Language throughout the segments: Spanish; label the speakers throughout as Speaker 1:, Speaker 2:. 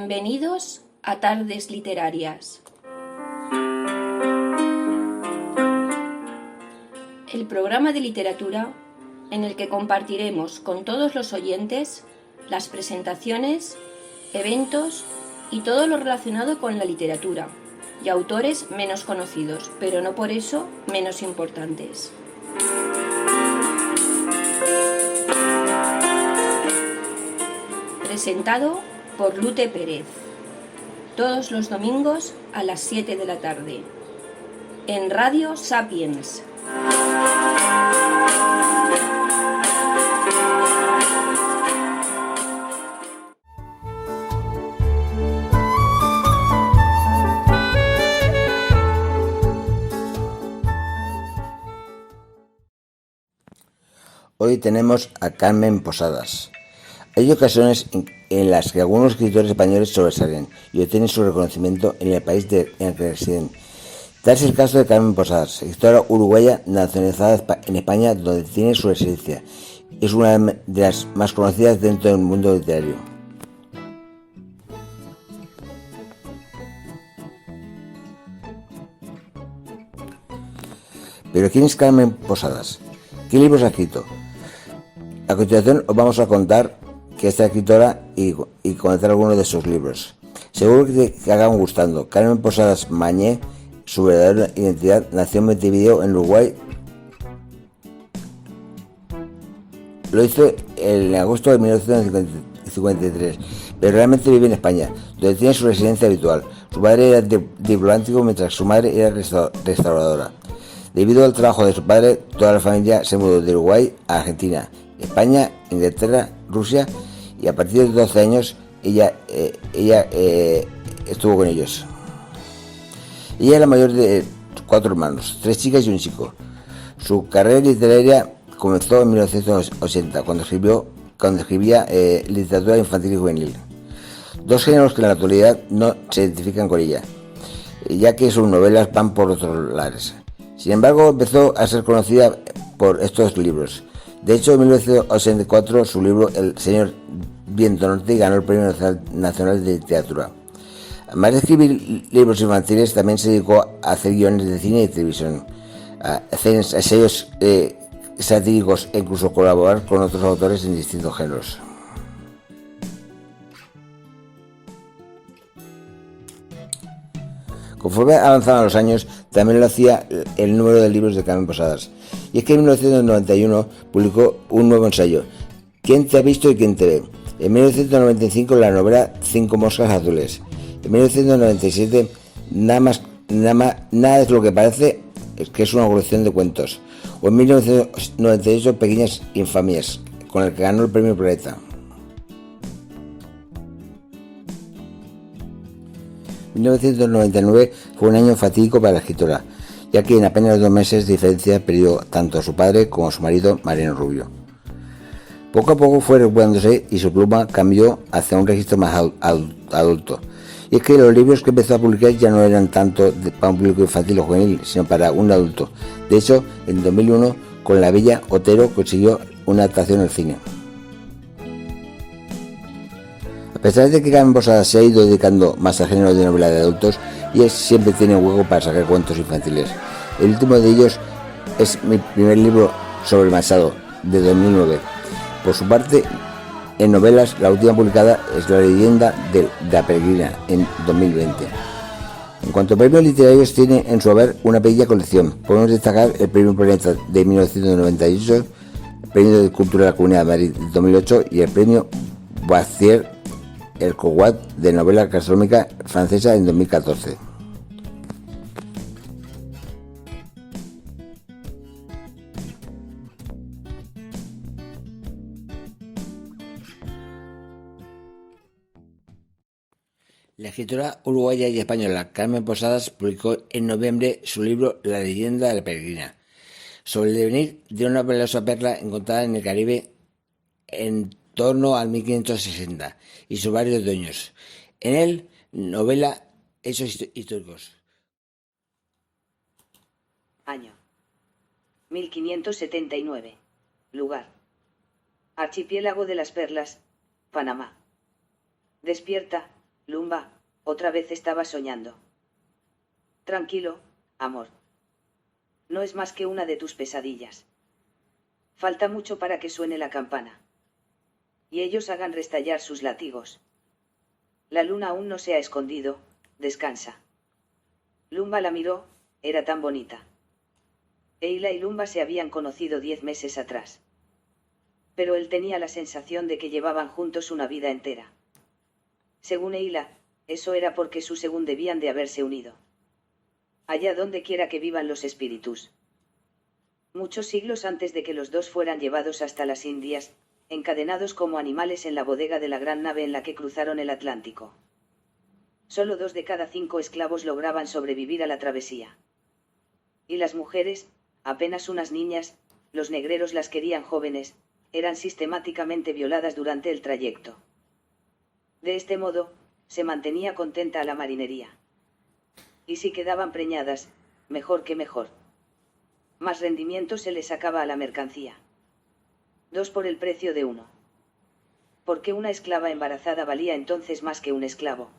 Speaker 1: Bienvenidos a Tardes Literarias. El programa de literatura en el que compartiremos con todos los oyentes las presentaciones, eventos y todo lo relacionado con la literatura y autores menos conocidos, pero no por eso menos importantes. Presentado por Lute Pérez, todos los domingos a las 7 de la tarde, en Radio Sapiens.
Speaker 2: Hoy tenemos a Carmen Posadas. Hay ocasiones en las que algunos escritores españoles sobresalen y obtienen su reconocimiento en el país en el que residen. Tal es el caso de Carmen Posadas, escritora uruguaya nacionalizada en España, donde tiene su residencia. Es una de las más conocidas dentro del mundo literario. Pero ¿quién es Carmen Posadas? ¿Qué libros ha escrito? A continuación os vamos a contar que esta escritora y comentar algunos de sus libros. Seguro que acaban gustando. Carmen Posadas Mañé, su verdadera identidad, nació en Montevideo, en Uruguay. Lo hizo en agosto de 1953, pero realmente vive en España, donde tiene su residencia habitual. Su padre era diplomático, mientras su madre era restauradora. Debido al trabajo de su padre, toda la familia se mudó de Uruguay a Argentina, España, Inglaterra, Rusia, y a partir de 12 años ella estuvo con ellos. Ella es la mayor de 4 hermanos, 3 chicas y un chico. Su carrera literaria comenzó en 1980, cuando escribía literatura infantil y juvenil. 2 géneros que en la actualidad no se identifican con ella, ya que sus novelas van por otros lares. Sin embargo, empezó a ser conocida por estos libros. De hecho, en 1984 su libro El Señor Viento Norte ganó el Premio Nacional de Literatura. Además de escribir libros infantiles, también se dedicó a hacer guiones de cine y televisión, a hacer ensayos satíricos e incluso colaborar con otros autores en distintos géneros. Conforme avanzaban los años, también lo hacía el número de libros de Carmen Posadas. Y es que en 1991 publicó un nuevo ensayo, ¿Quién te ha visto y quién te ve? En 1995 la novela 5 moscas azules. En 1997 nada es lo que parece, que es una colección de cuentos. O en 1998 Pequeñas infamias, con el que ganó el Premio Planeta. 1999 fue un año fatídico para la escritora, ya que en apenas 2 meses de diferencia perdió tanto a su padre como a su marido, Mariano Rubio. Poco a poco fue recuperándose y su pluma cambió hacia un registro más adulto. Y es que los libros que empezó a publicar ya no eran tanto para un público infantil o juvenil, sino para un adulto. De hecho, en 2001, con La Bella, Otero consiguió una adaptación al cine. A pesar de que Carmen Posadas se ha ido dedicando más al género de novela de adultos, ella siempre tiene un hueco para sacar cuentos infantiles. El último de ellos es mi primer libro sobre el Machado, de 2009. Por su parte, en novelas, la última publicada es La leyenda de la peregrina, en 2020. En cuanto a premios literarios, tiene en su haber una bella colección. Podemos destacar el Premio Planeta de 1998, el Premio de Cultura de la Comunidad de Madrid de 2008 y el Premio Boissier El Cowat de novela gastronómica francesa en 2014. La escritora uruguaya y española Carmen Posadas publicó en noviembre su libro La leyenda de la peregrina, sobre el devenir de una valiosa perla encontrada en el Caribe en torno al 1560 y sus varios dueños. En él novela hechos históricos.
Speaker 3: Año 1579. Lugar: Archipiélago de las Perlas, Panamá. Despierta, Lumba, otra vez estaba soñando. Tranquilo, amor. No es más que una de tus pesadillas. Falta mucho para que suene la campana. Y ellos hagan restallar sus látigos. La luna aún no se ha escondido, descansa. Lumba la miró, era tan bonita. Eila y Lumba se habían conocido 10 meses atrás. Pero él tenía la sensación de que llevaban juntos una vida entera. Según Eila, eso era porque su según debían de haberse unido. Allá donde quiera que vivan los espíritus. Muchos siglos antes de que los dos fueran llevados hasta las Indias, encadenados como animales en la bodega de la gran nave en la que cruzaron el Atlántico. Solo 2 de cada 5 esclavos lograban sobrevivir a la travesía. Y las mujeres, apenas unas niñas, los negreros las querían jóvenes, eran sistemáticamente violadas durante el trayecto. De este modo, se mantenía contenta a la marinería. Y si quedaban preñadas, mejor que mejor. Más rendimiento se le sacaba a la mercancía. 2 por el precio de 1. Porque una esclava embarazada valía entonces más que un esclavo.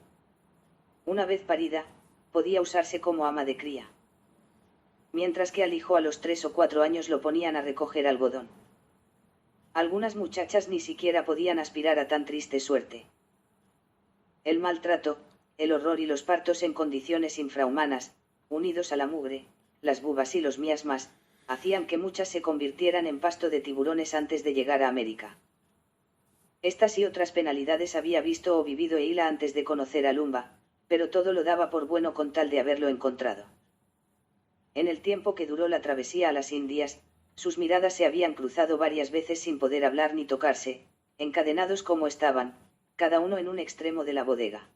Speaker 3: Una vez parida, podía usarse como ama de cría. Mientras que al hijo a los 3 o 4 años lo ponían a recoger algodón. Algunas muchachas ni siquiera podían aspirar a tan triste suerte. El maltrato, el horror y los partos en condiciones infrahumanas, unidos a la mugre, las bubas y los miasmas, hacían que muchas se convirtieran en pasto de tiburones antes de llegar a América. Estas y otras penalidades había visto o vivido Eila antes de conocer a Lumba, pero todo lo daba por bueno con tal de haberlo encontrado. En el tiempo que duró la travesía a las Indias, sus miradas se habían cruzado varias veces sin poder hablar ni tocarse, encadenados como estaban, cada uno en un extremo de la bodega.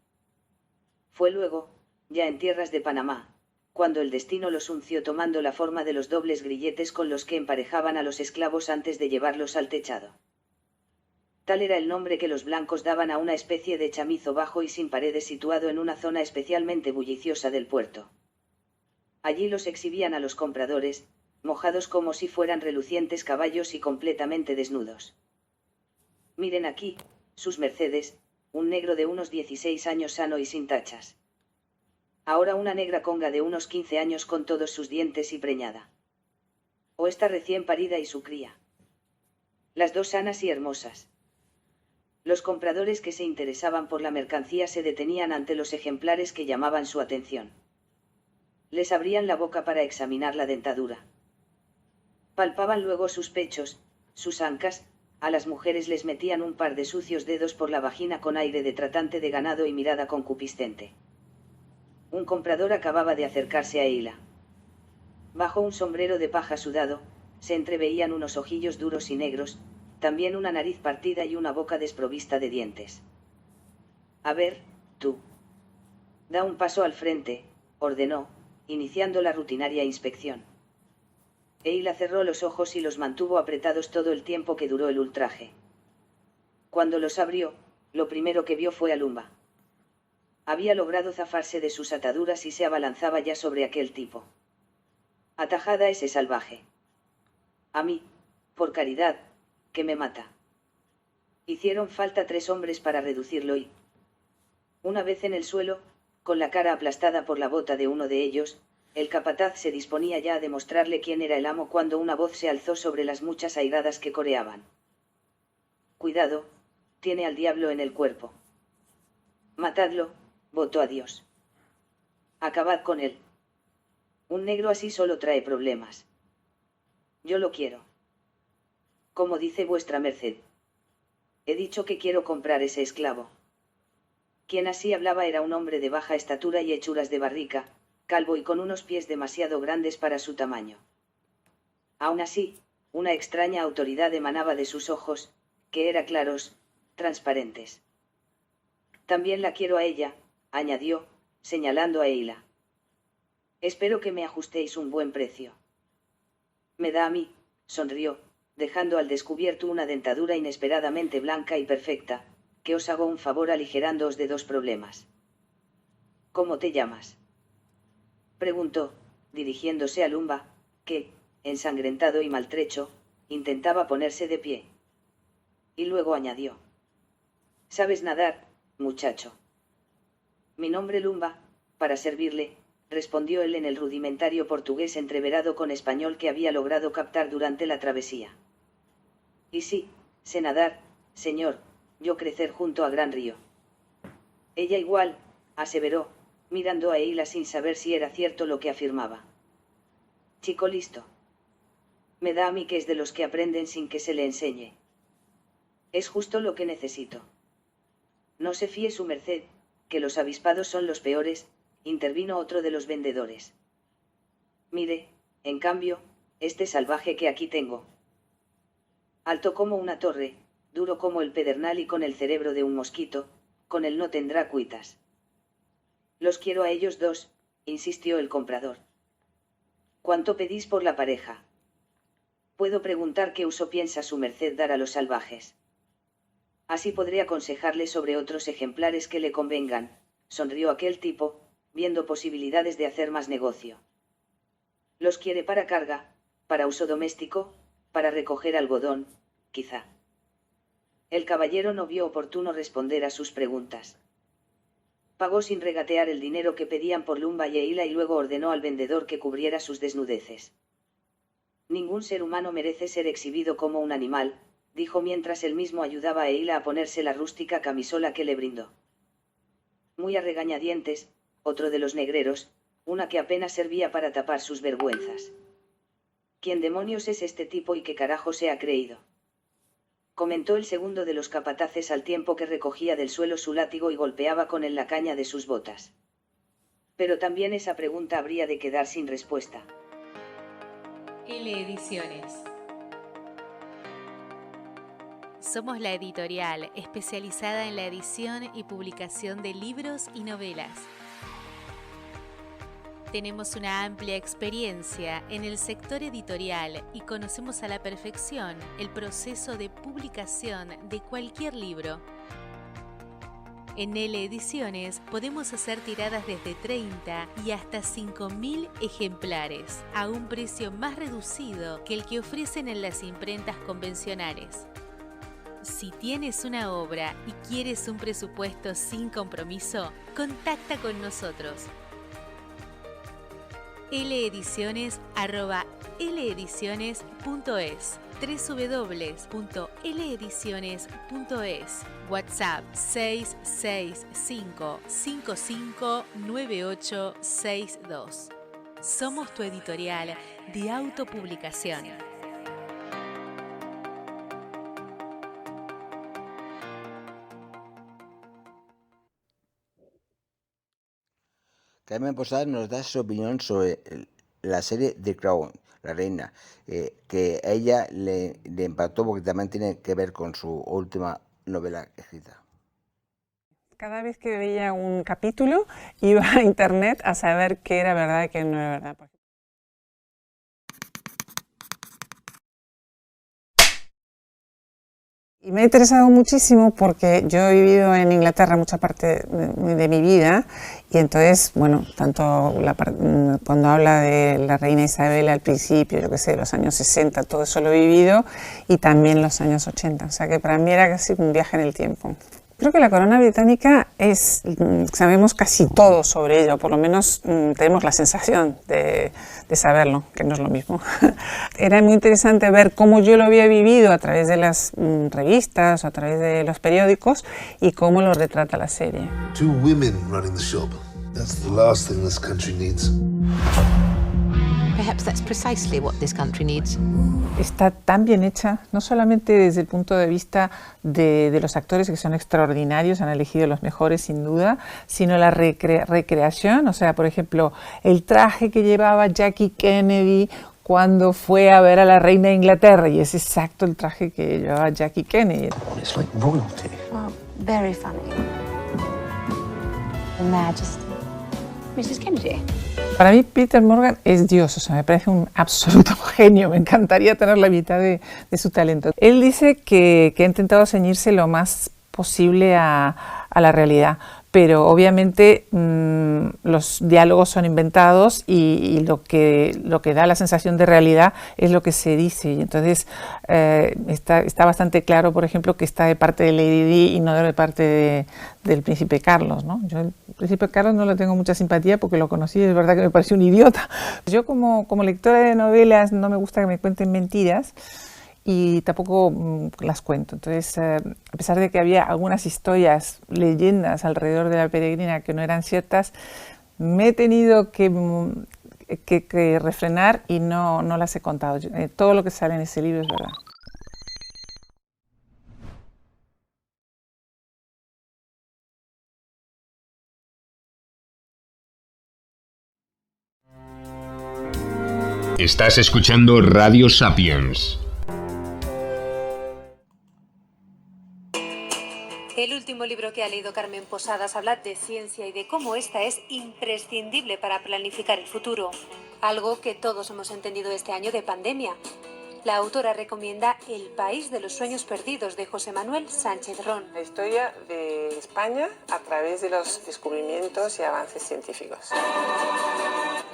Speaker 3: Fue luego, ya en tierras de Panamá, cuando el destino los unció tomando la forma de los dobles grilletes con los que emparejaban a los esclavos antes de llevarlos al techado. Tal era el nombre que los blancos daban a una especie de chamizo bajo y sin paredes situado en una zona especialmente bulliciosa del puerto. Allí los exhibían a los compradores, mojados como si fueran relucientes caballos y completamente desnudos. Miren aquí, sus mercedes, un negro de unos 16 años sano y sin tachas. Ahora una negra conga de unos 15 años con todos sus dientes y preñada. O esta recién parida y su cría. Las dos sanas y hermosas. Los compradores que se interesaban por la mercancía se detenían ante los ejemplares que llamaban su atención. Les abrían la boca para examinar la dentadura. Palpaban luego sus pechos, sus ancas, a las mujeres les metían un par de sucios dedos por la vagina con aire de tratante de ganado y mirada concupiscente. Un comprador acababa de acercarse a Eila. Bajo un sombrero de paja sudado, se entreveían unos ojillos duros y negros, también una nariz partida y una boca desprovista de dientes. A ver, tú. Da un paso al frente, ordenó, iniciando la rutinaria inspección. Eila cerró los ojos y los mantuvo apretados todo el tiempo que duró el ultraje. Cuando los abrió, lo primero que vio fue a Lumba. Había logrado zafarse de sus ataduras y se abalanzaba ya sobre aquel tipo. Atajada ese salvaje. A mí, por caridad, que me mata. Hicieron falta 3 hombres para reducirlo y... Una vez en el suelo, con la cara aplastada por la bota de uno de ellos, el capataz se disponía ya a demostrarle quién era el amo cuando una voz se alzó sobre las muchas airadas que coreaban. Cuidado, tiene al diablo en el cuerpo. Matadlo, votó a Dios. Acabad con él. Un negro así solo trae problemas. Yo lo quiero. Como dice vuestra merced. He dicho que quiero comprar ese esclavo. Quien así hablaba era un hombre de baja estatura y hechuras de barrica, calvo y con unos pies demasiado grandes para su tamaño. Aún así, una extraña autoridad emanaba de sus ojos, que eran claros, transparentes. También la quiero a ella, añadió, señalando a Eila. Espero que me ajustéis un buen precio. Me da a mí, sonrió, dejando al descubierto una dentadura inesperadamente blanca y perfecta, que os hago un favor aligerándoos de 2 problemas. ¿Cómo te llamas?, preguntó, dirigiéndose a Lumba, que, ensangrentado y maltrecho, intentaba ponerse de pie. Y luego añadió. ¿Sabes nadar, muchacho? Mi nombre Lumba, para servirle, respondió él en el rudimentario portugués entreverado con español que había logrado captar durante la travesía. Y sí, sé nadar, señor, yo crecer junto a gran río. Ella igual, aseveró, mirando a Eila sin saber si era cierto lo que afirmaba. Chico listo. Me da a mí que es de los que aprenden sin que se le enseñe. Es justo lo que necesito. No se fíe su merced, que los avispados son los peores, intervino otro de los vendedores. Mire, en cambio, este salvaje que aquí tengo. Alto como una torre, duro como el pedernal y con el cerebro de un mosquito, con él no tendrá cuitas. Los quiero a ellos dos, insistió el comprador. ¿Cuánto pedís por la pareja? Puedo preguntar qué uso piensa su merced dar a los salvajes. Así podré aconsejarle sobre otros ejemplares que le convengan, sonrió aquel tipo, viendo posibilidades de hacer más negocio. ¿Los quiere para carga, para uso doméstico, para recoger algodón, quizá? El caballero no vio oportuno responder a sus preguntas. Pagó sin regatear el dinero que pedían por Lumba y Eila y luego ordenó al vendedor que cubriera sus desnudeces. Ningún ser humano merece ser exhibido como un animal, dijo mientras él mismo ayudaba a Eila a ponerse la rústica camisola que le brindó. Muy a regañadientes, otro de los negreros, una que apenas servía para tapar sus vergüenzas. ¿Quién demonios es este tipo y qué carajo se ha creído?, comentó el segundo de los capataces al tiempo que recogía del suelo su látigo y golpeaba con él la caña de sus botas. Pero también esa pregunta habría de quedar sin respuesta.
Speaker 4: L Ediciones. Somos la editorial especializada en la edición y publicación de libros y novelas. Tenemos una amplia experiencia en el sector editorial y conocemos a la perfección el proceso de publicación de cualquier libro. En L Ediciones podemos hacer tiradas desde 30 y hasta 5.000 ejemplares a un precio más reducido que el que ofrecen en las imprentas convencionales. Si tienes una obra y quieres un presupuesto sin compromiso, contacta con nosotros. lediciones@lediciones.es, www.lediciones.es, WhatsApp 665-559862. Somos tu editorial de autopublicación.
Speaker 2: Carmen Posada nos da su opinión sobre la serie The Crown, La Reina, que a ella le impactó porque también tiene que ver con su última novela escrita.
Speaker 5: Cada vez que veía un capítulo iba a internet a saber qué era verdad y qué no era verdad. Y me ha interesado muchísimo porque yo he vivido en Inglaterra mucha parte de mi vida y entonces, bueno, tanto cuando habla de la reina Isabel al principio, yo qué sé, los años 60, todo eso lo he vivido y también los años 80, o sea que para mí era casi un viaje en el tiempo. Creo que la corona británica sabemos casi todo sobre ella, o por lo menos tenemos la sensación de saberlo, que no es lo mismo. Era muy interesante ver cómo yo lo había vivido a través de las revistas, o a través de los periódicos, y cómo lo retrata la serie.
Speaker 6: Two women running the shop. That's the last thing this country needs.
Speaker 7: Perhaps that's precisely what this country needs.
Speaker 5: Está tan bien hecha, no solamente desde el punto de vista de los actores que son extraordinarios, han elegido los mejores sin duda, sino la recreación, o sea, por ejemplo, el traje que llevaba Jackie Kennedy cuando fue a ver a la reina de Inglaterra, y es exacto el traje que llevaba Jackie Kennedy.
Speaker 6: It's like royalty.
Speaker 7: Well, very funny. Her Majesty. Mrs. Kennedy.
Speaker 5: Para mí Peter Morgan es Dios, o sea, me parece un absoluto genio, me encantaría tener la mitad de su talento. Él dice que ha intentado ceñirse lo más posible a la realidad. Pero obviamente los diálogos son inventados y lo que da la sensación de realidad es lo que se dice. Y entonces está bastante claro, por ejemplo, que está de parte de Lady Di y no de parte del príncipe Carlos, ¿no? Yo el príncipe Carlos no le tengo mucha simpatía porque lo conocí, es verdad que me pareció un idiota. Yo como lectora de novelas no me gusta que me cuenten mentiras y tampoco las cuento. Entonces, a pesar de que había algunas historias, leyendas alrededor de la peregrina que no eran ciertas, me he tenido que refrenar y no las he contado. Todo lo que sale en ese libro es verdad.
Speaker 8: Estás escuchando Radio Sapiens.
Speaker 9: El último libro que ha leído Carmen Posadas habla de ciencia y de cómo esta es imprescindible para planificar el futuro, algo que todos hemos entendido este año de pandemia. La autora recomienda El país de los sueños perdidos de José Manuel Sánchez Ron.
Speaker 5: La historia de España a través de los descubrimientos y avances científicos.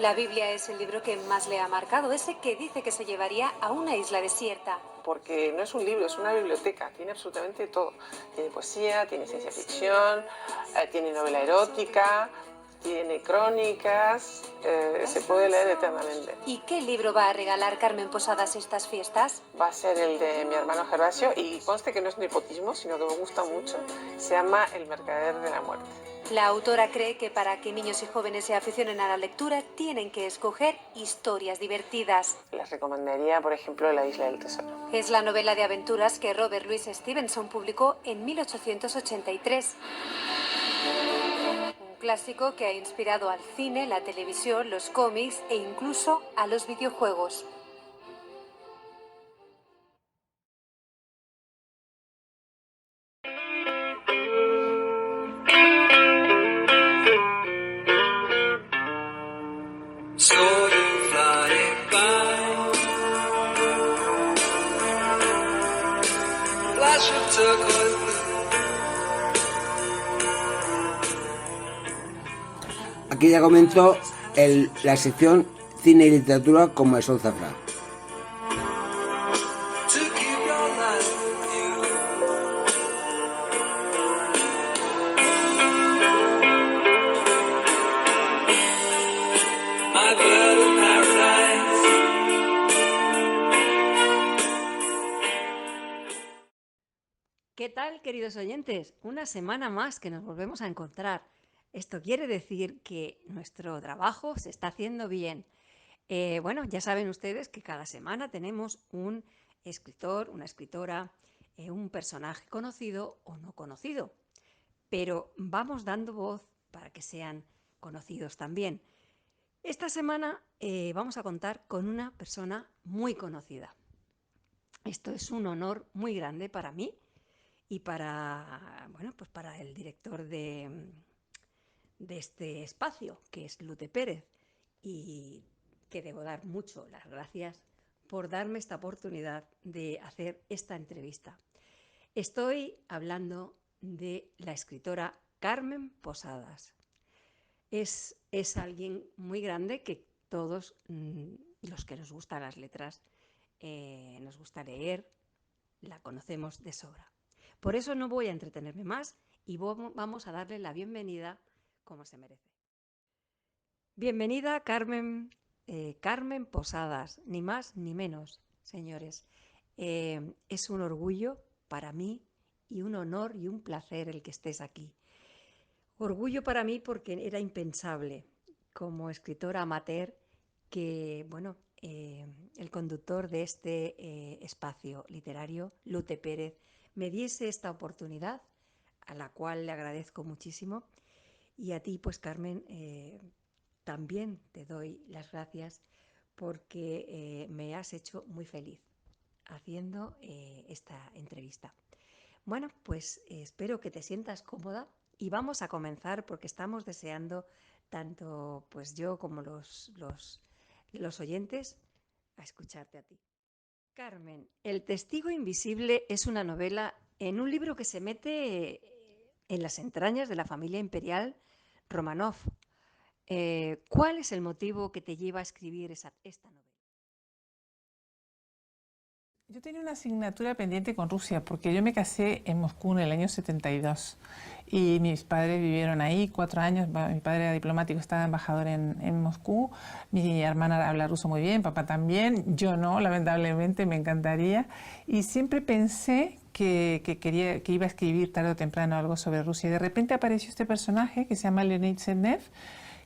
Speaker 9: La Biblia es el libro que más le ha marcado, ese que dice que se llevaría a una isla desierta.
Speaker 5: Porque no es un libro, es una biblioteca, tiene absolutamente todo. Tiene poesía, tiene ciencia ficción, tiene novela erótica, tiene crónicas, se puede leer eternamente.
Speaker 9: ¿Y qué libro va a regalar Carmen Posadas estas fiestas?
Speaker 5: Va a ser el de mi hermano Gervasio y conste que no es nepotismo, sino que me gusta mucho. Se llama El mercader de la muerte.
Speaker 9: La autora cree que para que niños y jóvenes se aficionen a la lectura tienen que escoger historias divertidas.
Speaker 5: Les recomendaría, por ejemplo, La isla del tesoro.
Speaker 9: Es la novela de aventuras que Robert Louis Stevenson publicó en 1883. Un clásico que ha inspirado al cine, la televisión, los cómics e incluso a los videojuegos.
Speaker 2: Aquí ya comenzó la sección Cine y Literatura con Marisol Zafra.
Speaker 10: ¿Qué tal, queridos oyentes? Una semana más que nos volvemos a encontrar. Esto quiere decir que nuestro trabajo se está haciendo bien. Bueno, ya saben ustedes que cada semana tenemos un escritor, una escritora, un personaje conocido o no conocido. Pero vamos dando voz para que sean conocidos también. Esta semana vamos a contar con una persona muy conocida. Esto es un honor muy grande para mí y para, bueno, pues para el director de este espacio, que es Lute Pérez, y que debo dar mucho las gracias por darme esta oportunidad de hacer esta entrevista. Estoy hablando de la escritora Carmen Posadas. Es alguien muy grande que todos los que nos gustan las letras, nos gusta leer, la conocemos de sobra. Por eso no voy a entretenerme más y vamos a darle la bienvenida como se merece. Bienvenida, Carmen Posadas, ni más ni menos, señores. Es un orgullo para mí y un honor y un placer el que estés aquí. Orgullo para mí porque era impensable como escritora amateur que, bueno, el conductor de este espacio literario, Lute Pérez, me diese esta oportunidad, a la cual le agradezco muchísimo. Y a ti, pues, Carmen, también te doy las gracias porque me has hecho muy feliz haciendo esta entrevista. Bueno, pues espero que te sientas cómoda y vamos a comenzar porque estamos deseando, tanto pues yo como los oyentes, a escucharte a ti. Carmen, El testigo invisible es una novela en un libro que se mete en las entrañas de la familia imperial Romanov. ¿Cuál es el motivo que te lleva a escribir esta novela?
Speaker 5: Yo tenía una asignatura pendiente con Rusia porque yo me casé en Moscú en el año 72 y mis padres vivieron ahí 4 años. Mi padre era diplomático, estaba embajador en Moscú, mi hermana habla ruso muy bien, papá también, yo no, lamentablemente, me encantaría, y siempre pensé que iba a escribir tarde o temprano algo sobre Rusia. Y de repente apareció este personaje que se llama Leonid Sednev,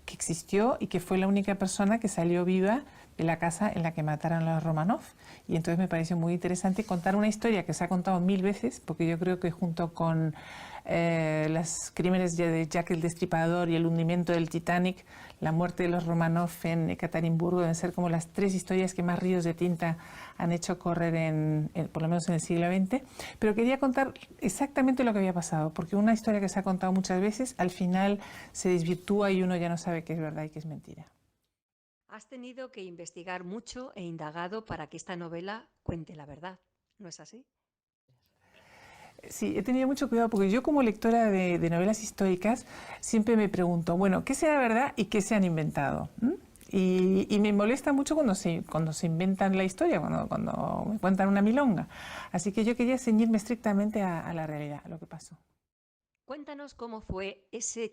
Speaker 5: que existió y que fue la única persona que salió viva de la casa en la que mataron a los Romanov. Y entonces me pareció muy interesante contar una historia que se ha contado 1000 veces, porque yo creo que junto con los crímenes de Jack el Destripador y el hundimiento del Titanic, la muerte de los Romanov en Ekaterimburgo deben ser como las 3 historias que más ríos de tinta han hecho correr por lo menos en el siglo XX. Pero quería contar exactamente lo que había pasado, porque una historia que se ha contado muchas veces al final se desvirtúa y uno ya no sabe qué es verdad y qué es mentira.
Speaker 10: Has tenido que investigar mucho e indagado para que esta novela cuente la verdad, ¿no es así?
Speaker 5: Sí, he tenido mucho cuidado porque yo como lectora de novelas históricas siempre me pregunto, bueno, ¿qué sea verdad y qué se han inventado? Y me molesta mucho cuando se inventan la historia, cuando me cuentan una milonga. Así que yo quería ceñirme estrictamente a la realidad, a lo que pasó.
Speaker 10: Cuéntanos cómo fue este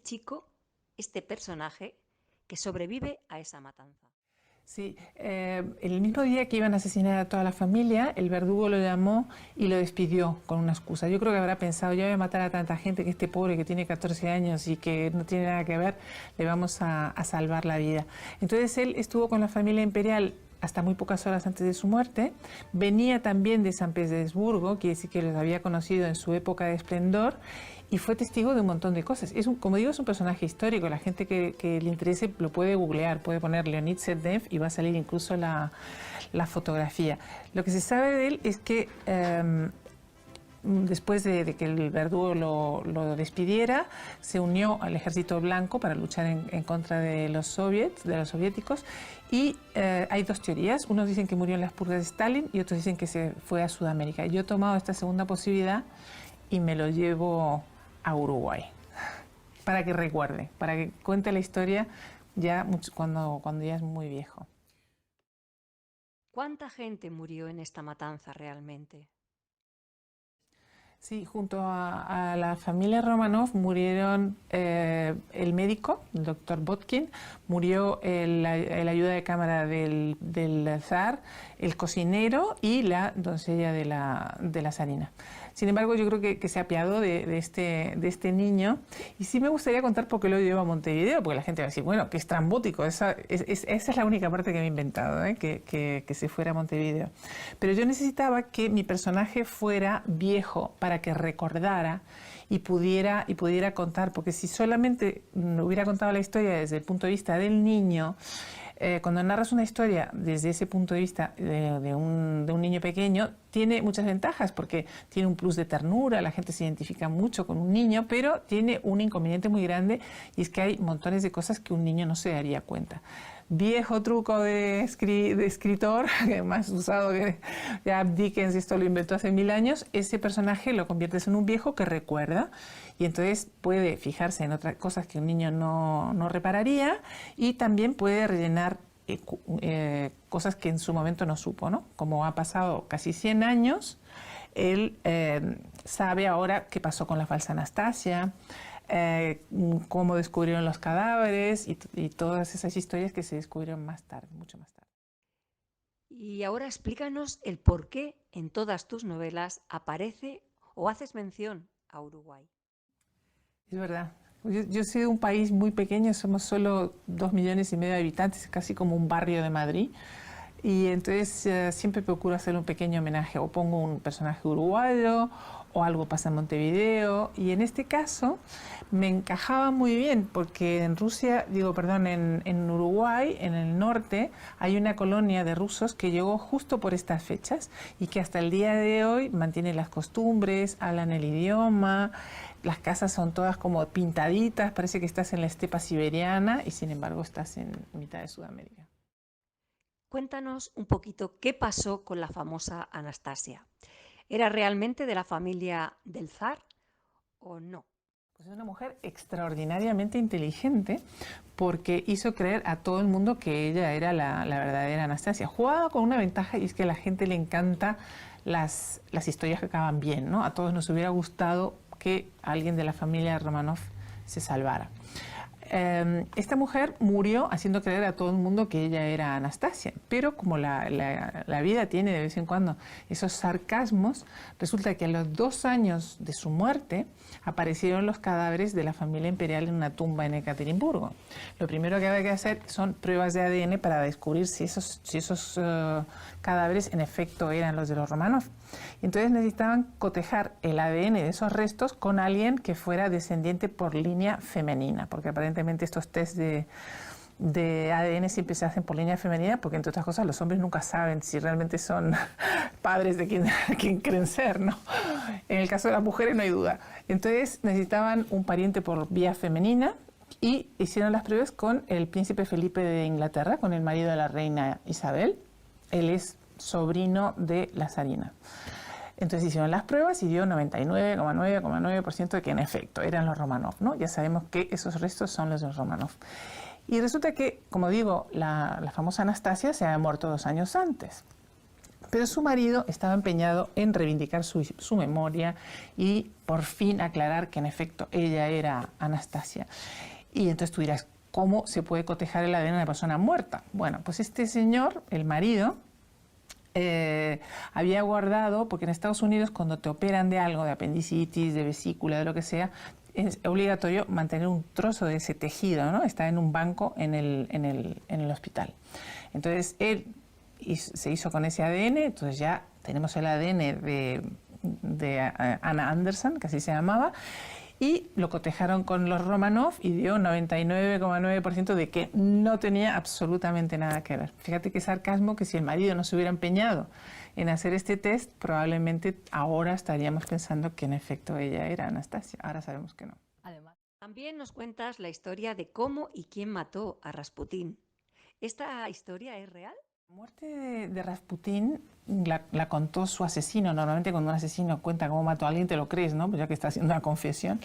Speaker 10: chico, este personaje, que sobrevive a esa matanza.
Speaker 5: Sí, el mismo día que iban a asesinar a toda la familia, el verdugo lo llamó y lo despidió con una excusa. Yo creo que habrá pensado, ya voy a matar a tanta gente, que este pobre que tiene 14 años y que no tiene nada que ver, le vamos a salvar la vida. Entonces él estuvo con la familia imperial hasta muy pocas horas antes de su muerte. Venía también de San Petersburgo, quiere decir que los había conocido en su época de esplendor, y fue testigo de un montón de cosas. Como digo, es un personaje histórico. La gente que le interese lo puede googlear, puede poner Leonid Sednev y va a salir incluso la fotografía. Lo que se sabe de él es que después de que el verdugo lo despidiera, se unió al ejército blanco para luchar en contra de los soviéticos. Y hay 2 teorías. Unos dicen que murió en las purgas de Stalin y otros dicen que se fue a Sudamérica. Yo he tomado esta segunda posibilidad y me lo llevo a Uruguay para que recuerde, para que cuente la historia ya cuando ya es muy viejo.
Speaker 10: ¿Cuánta gente murió en esta matanza realmente?
Speaker 5: Sí, junto a la familia Romanov murieron el médico, el doctor Botkin, murió el ayuda de cámara del zar, el cocinero y la doncella de la zarina. Sin embargo, yo creo que se apiadó de este niño, y sí me gustaría contar por qué lo llevo a Montevideo, porque la gente va a decir, bueno, que estrambótico, esa es la única parte que me he inventado, que se fuera a Montevideo. Pero yo necesitaba que mi personaje fuera viejo para que recordara y pudiera contar, porque si solamente hubiera contado la historia desde el punto de vista del niño, cuando narras una historia desde ese punto de vista de un niño pequeño, tiene muchas ventajas porque tiene un plus de ternura, la gente se identifica mucho con un niño, pero tiene un inconveniente muy grande, y es que hay montones de cosas que un niño no se daría cuenta. Viejo truco de escritor, más usado que ya Dickens, esto lo inventó hace 1000 años, ese personaje lo conviertes en un viejo que recuerda, y entonces puede fijarse en otras cosas que un niño no repararía, y también puede rellenar cosas que en su momento no supo, ¿no? Como ha pasado casi 100 años, él sabe ahora qué pasó con la falsa Anastasia, cómo descubrieron los cadáveres y todas esas historias que se descubrieron más tarde, mucho más tarde.
Speaker 10: Y ahora explícanos el por qué en todas tus novelas aparece o haces mención a Uruguay.
Speaker 5: Es verdad. Yo soy de un país muy pequeño, somos solo 2,5 millones de habitantes, casi como un barrio de Madrid. Y entonces siempre procuro hacer un pequeño homenaje, o pongo un personaje uruguayo, o algo pasa en Montevideo. Y en este caso me encajaba muy bien, porque en Uruguay, en el norte, hay una colonia de rusos que llegó justo por estas fechas y que hasta el día de hoy mantiene las costumbres, hablan el idioma, las casas son todas como pintaditas, parece que estás en la estepa siberiana y sin embargo estás en mitad de Sudamérica.
Speaker 10: Cuéntanos un poquito qué pasó con la famosa Anastasia. ¿Era realmente de la familia del zar o no?
Speaker 5: Pues es una mujer extraordinariamente inteligente porque hizo creer a todo el mundo que ella era la verdadera Anastasia. Jugaba con una ventaja y es que a la gente le encanta las historias que acaban bien, ¿no? A todos nos hubiera gustado que alguien de la familia Romanov se salvara. Esta mujer murió haciendo creer a todo el mundo que ella era Anastasia, pero como la vida tiene de vez en cuando esos sarcasmos, resulta que a los 2 años de su muerte aparecieron los cadáveres de la familia imperial en una tumba en Ekaterimburgo. Lo primero que había que hacer son pruebas de ADN para descubrir si esos cadáveres en efecto eran los de los Romanov. Entonces necesitaban cotejar el ADN de esos restos con alguien que fuera descendiente por línea femenina, porque aparentemente estos test de ADN siempre se hacen por línea femenina, porque entre otras cosas los hombres nunca saben si realmente son padres de quien creen ser, ¿no? En el caso de las mujeres no hay duda. Entonces necesitaban un pariente por vía femenina y hicieron las pruebas con el príncipe Felipe de Inglaterra, con el marido de la reina Isabel. Él es sobrino de la zarina. Entonces hicieron las pruebas y dio 99,9% de que en efecto eran los Romanov, ¿no? Ya sabemos que esos restos son los de los Romanov. Y resulta que, como digo, la famosa Anastasia se había muerto 2 años antes. Pero su marido estaba empeñado en reivindicar su memoria y por fin aclarar que en efecto ella era Anastasia. Y entonces tú dirás, ¿cómo se puede cotejar el ADN de una persona muerta? Bueno, pues este señor, el marido, había guardado, porque en Estados Unidos cuando te operan de algo, de apendicitis, de vesícula, de lo que sea, es obligatorio mantener un trozo de ese tejido, ¿no? Está en un banco en el hospital. Entonces él se hizo con ese ADN, entonces ya tenemos el ADN de Anna Anderson, que así se llamaba, y lo cotejaron con los Romanov y dio 99,9% de que no tenía absolutamente nada que ver. Fíjate qué sarcasmo, que si el marido no se hubiera empeñado en hacer este test, probablemente ahora estaríamos pensando que en efecto ella era Anastasia. Ahora sabemos que no.
Speaker 10: Además, también nos cuentas la historia de cómo y quién mató a Rasputín. ¿Esta historia es real?
Speaker 5: La muerte de Rasputín la contó su asesino. Normalmente cuando un asesino cuenta cómo mató a alguien te lo crees, ¿no? Pues ya que está haciendo una confesión.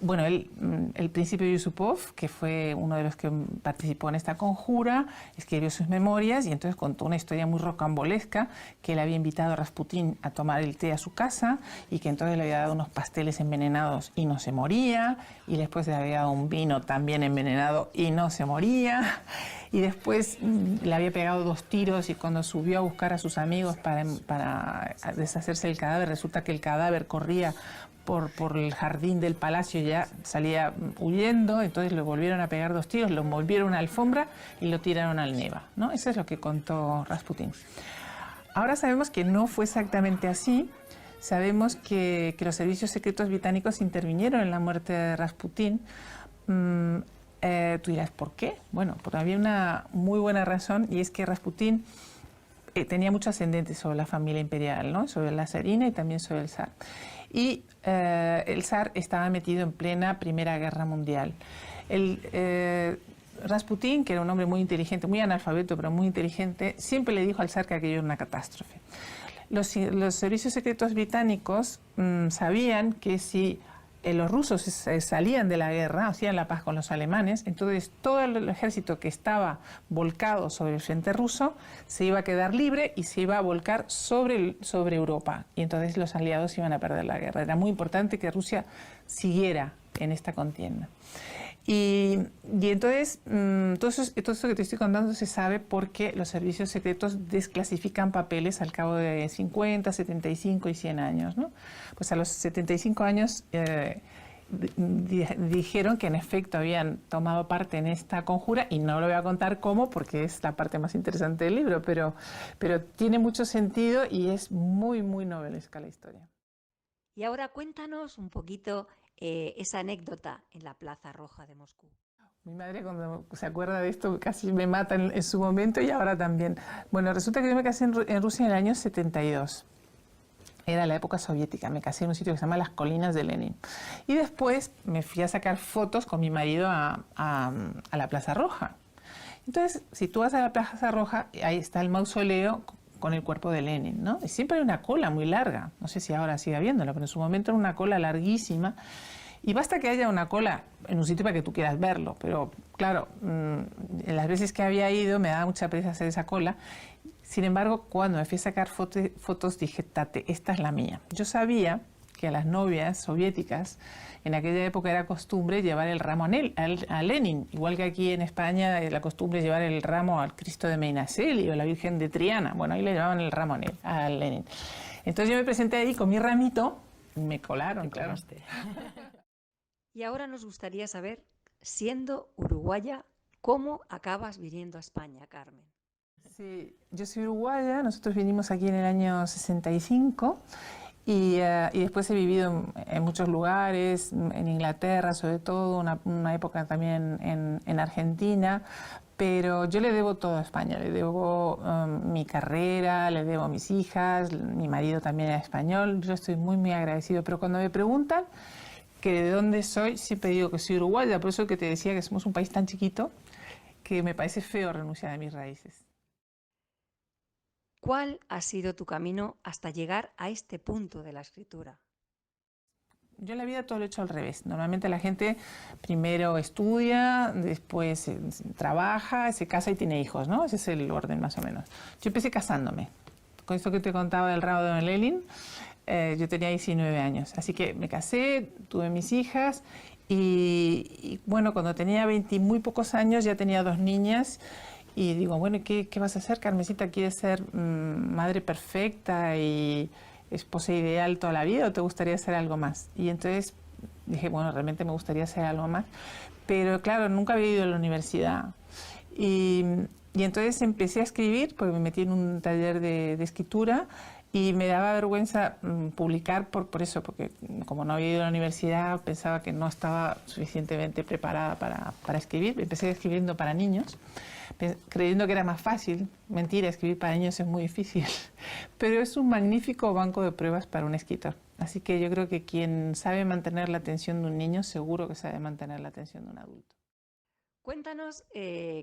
Speaker 5: Bueno, el príncipe Yusupov, que fue uno de los que participó en esta conjura, escribió sus memorias y entonces contó una historia muy rocambolesca, que él había invitado a Rasputín a tomar el té a su casa y que entonces le había dado unos pasteles envenenados y no se moría, y después le había dado un vino también envenenado y no se moría, y después le había pegado 2 tiros y cuando subió a buscar a sus amigos para deshacerse del cadáver, resulta que el cadáver corría por el jardín del palacio y ya salía huyendo, entonces le volvieron a pegar 2 tiros, lo envolvieron en una alfombra y lo tiraron al Neva, ¿no? Eso es lo que contó Rasputín. Ahora sabemos que no fue exactamente así. Sabemos que los servicios secretos británicos intervinieron en la muerte de Rasputín. Tú dirás, ¿por qué? Bueno, porque había una muy buena razón, y es que Rasputín tenía mucho ascendente sobre la familia imperial, ¿no? Sobre la zarina y también sobre el zar. Y el zar estaba metido en plena Primera Guerra Mundial. Rasputín, que era un hombre muy inteligente, muy analfabeto, pero muy inteligente, siempre le dijo al zar que aquello era una catástrofe. Los servicios secretos británicos sabían que si los rusos salían de la guerra, hacían la paz con los alemanes, entonces todo el ejército que estaba volcado sobre el frente ruso se iba a quedar libre y se iba a volcar sobre Europa, y entonces los aliados iban a perder la guerra. Era muy importante que Rusia siguiera en esta contienda. Y entonces, todo eso que te estoy contando se sabe porque los servicios secretos desclasifican papeles al cabo de 50, 75 y 100 años, ¿no? Pues a los 75 años dijeron que en efecto habían tomado parte en esta conjura, y no lo voy a contar cómo porque es la parte más interesante del libro, pero tiene mucho sentido y es muy, muy novelesca la historia.
Speaker 10: Y ahora cuéntanos un poquito esa anécdota en la Plaza Roja de Moscú.
Speaker 5: Mi madre, cuando se acuerda de esto, casi me mata en su momento, y ahora también. Bueno, resulta que yo me casé en Rusia en el año 72. Era la época soviética. Me casé en un sitio que se llama Las Colinas de Lenin. Y después me fui a sacar fotos con mi marido a la Plaza Roja. Entonces, si tú vas a la Plaza Roja, ahí está el mausoleo con el cuerpo de Lenin, ¿no? Y siempre hay una cola muy larga, no sé si ahora sigue habiéndola, pero en su momento era una cola larguísima. Y basta que haya una cola en un sitio para que tú quieras verlo, pero claro, en las veces que había ido me daba mucha pereza hacer esa cola. Sin embargo, cuando me fui a sacar fotos dije, tate, esta es la mía. Yo sabía que a las novias soviéticas en aquella época era costumbre llevar el ramo a Lenin, igual que aquí en España la costumbre es llevar el ramo al Cristo de Medinaceli o a la Virgen de Triana. Bueno, ahí le llevaban el ramo a Lenin. Entonces yo me presenté ahí con mi ramito y me colaron, claro.
Speaker 10: Y ahora nos gustaría saber, siendo uruguaya, ¿cómo acabas viniendo a España, Carmen?
Speaker 5: Sí, yo soy uruguaya, nosotros vinimos aquí en el año 65 y después he vivido en muchos lugares, en Inglaterra sobre todo, una época también en Argentina, pero yo le debo todo a España, le debo mi carrera, le debo a mis hijas, mi marido también era español, yo estoy muy muy agradecido, pero cuando me preguntan que de dónde soy, siempre digo que soy uruguaya, por eso que te decía que somos un país tan chiquito que me parece feo renunciar a mis raíces.
Speaker 10: ¿Cuál ha sido tu camino hasta llegar a este punto de la escritura?
Speaker 5: Yo en la vida todo lo he hecho al revés. Normalmente la gente primero estudia, después trabaja, se casa y tiene hijos, ¿no? Ese es el orden más o menos. Yo empecé casándome. Con esto que te contaba del ramo de Lenin, yo tenía 19 años. Así que me casé, tuve mis hijas y bueno, cuando tenía 20 y muy pocos años ya tenía 2 niñas. Y digo, bueno, ¿qué vas a hacer, Carmencita? ¿Quieres ser madre perfecta y esposa ideal toda la vida o te gustaría hacer algo más? Y entonces dije, bueno, realmente me gustaría hacer algo más. Pero claro, nunca había ido a la universidad. Y entonces empecé a escribir, porque me metí en un taller de escritura y me daba vergüenza publicar por eso, porque como no había ido a la universidad pensaba que no estaba suficientemente preparada para escribir. Empecé escribiendo para niños, creyendo que era más fácil. Mentira, escribir para niños es muy difícil, pero es un magnífico banco de pruebas para un escritor. Así que yo creo que quien sabe mantener la atención de un niño, seguro que sabe mantener la atención de un adulto.
Speaker 10: Cuéntanos,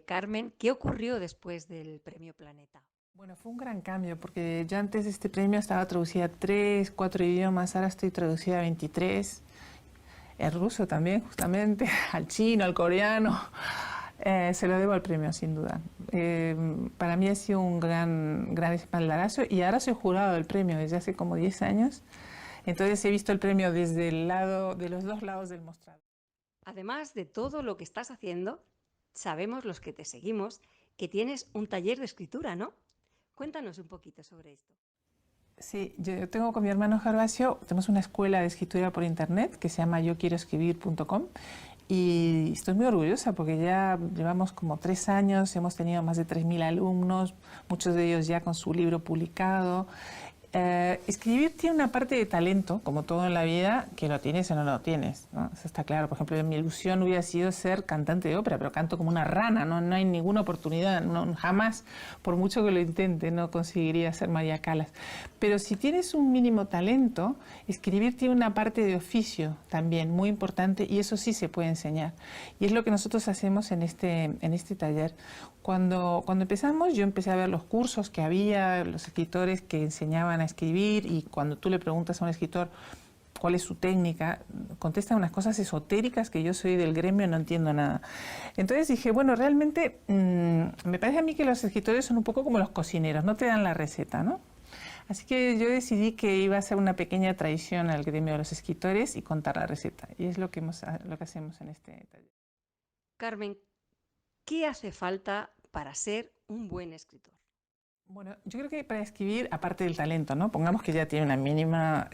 Speaker 10: Carmen, ¿qué ocurrió después del Premio Planeta?
Speaker 5: Bueno, fue un gran cambio, porque yo antes de este premio estaba traducida a 3, 4 idiomas, ahora estoy traducida a 23, el ruso también, justamente, al chino, al coreano. Se lo debo al premio, sin duda. Para mí ha sido un gran espaldarazo y ahora soy jurado del premio desde hace como 10 años. Entonces he visto el premio desde el lado, de los 2 lados del mostrador.
Speaker 10: Además de todo lo que estás haciendo, sabemos los que te seguimos que tienes un taller de escritura, ¿no? Cuéntanos un poquito sobre esto.
Speaker 5: Sí, yo tengo con mi hermano Gervasio, tenemos una escuela de escritura por internet que se llama yoquieroescribir.com y estoy muy orgullosa porque ya llevamos como 3 años, hemos tenido más de 3.000 alumnos, muchos de ellos ya con su libro publicado. Escribir tiene una parte de talento, como todo en la vida, que lo tienes o no lo tienes, ¿no? Eso está claro. Por ejemplo, mi ilusión hubiera sido ser cantante de ópera, pero canto como una rana, no hay ninguna oportunidad, jamás, por mucho que lo intente, no conseguiría ser María Callas. Pero si tienes un mínimo talento, escribir tiene una parte de oficio también muy importante y eso sí se puede enseñar. Y es lo que nosotros hacemos en este taller. Cuando empezamos, yo empecé a ver los cursos que había, los escritores que enseñaban a escribir y cuando tú le preguntas a un escritor cuál es su técnica, contestan unas cosas esotéricas que yo soy del gremio y no entiendo nada. Entonces dije, bueno, realmente me parece a mí que los escritores son un poco como los cocineros, no te dan la receta, ¿no? Así que yo decidí que iba a hacer una pequeña traición al gremio de los escritores y contar la receta. Y es lo que hacemos en este taller.
Speaker 10: Carmen, ¿qué hace falta para ser un buen escritor?
Speaker 5: Bueno, yo creo que para escribir, aparte del talento, ¿no? Pongamos que ya tiene una mínima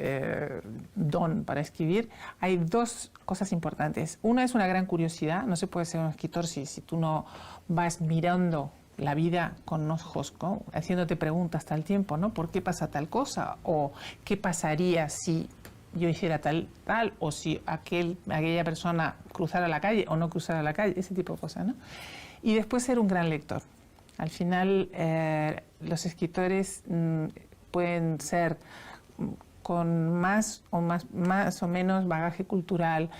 Speaker 5: don para escribir, hay 2 cosas importantes. Una es una gran curiosidad, no se puede ser un escritor si tú no vas mirando la vida con ojos, ¿no? Haciéndote preguntas todo el tiempo, ¿no? ¿Por qué pasa tal cosa? O ¿qué pasaría si yo hiciera tal? O si aquella persona cruzara la calle o no cruzara la calle, ese tipo de cosas, ¿no? Y después ser un gran lector. Al final, los escritores pueden ser con más o menos bagaje cultural,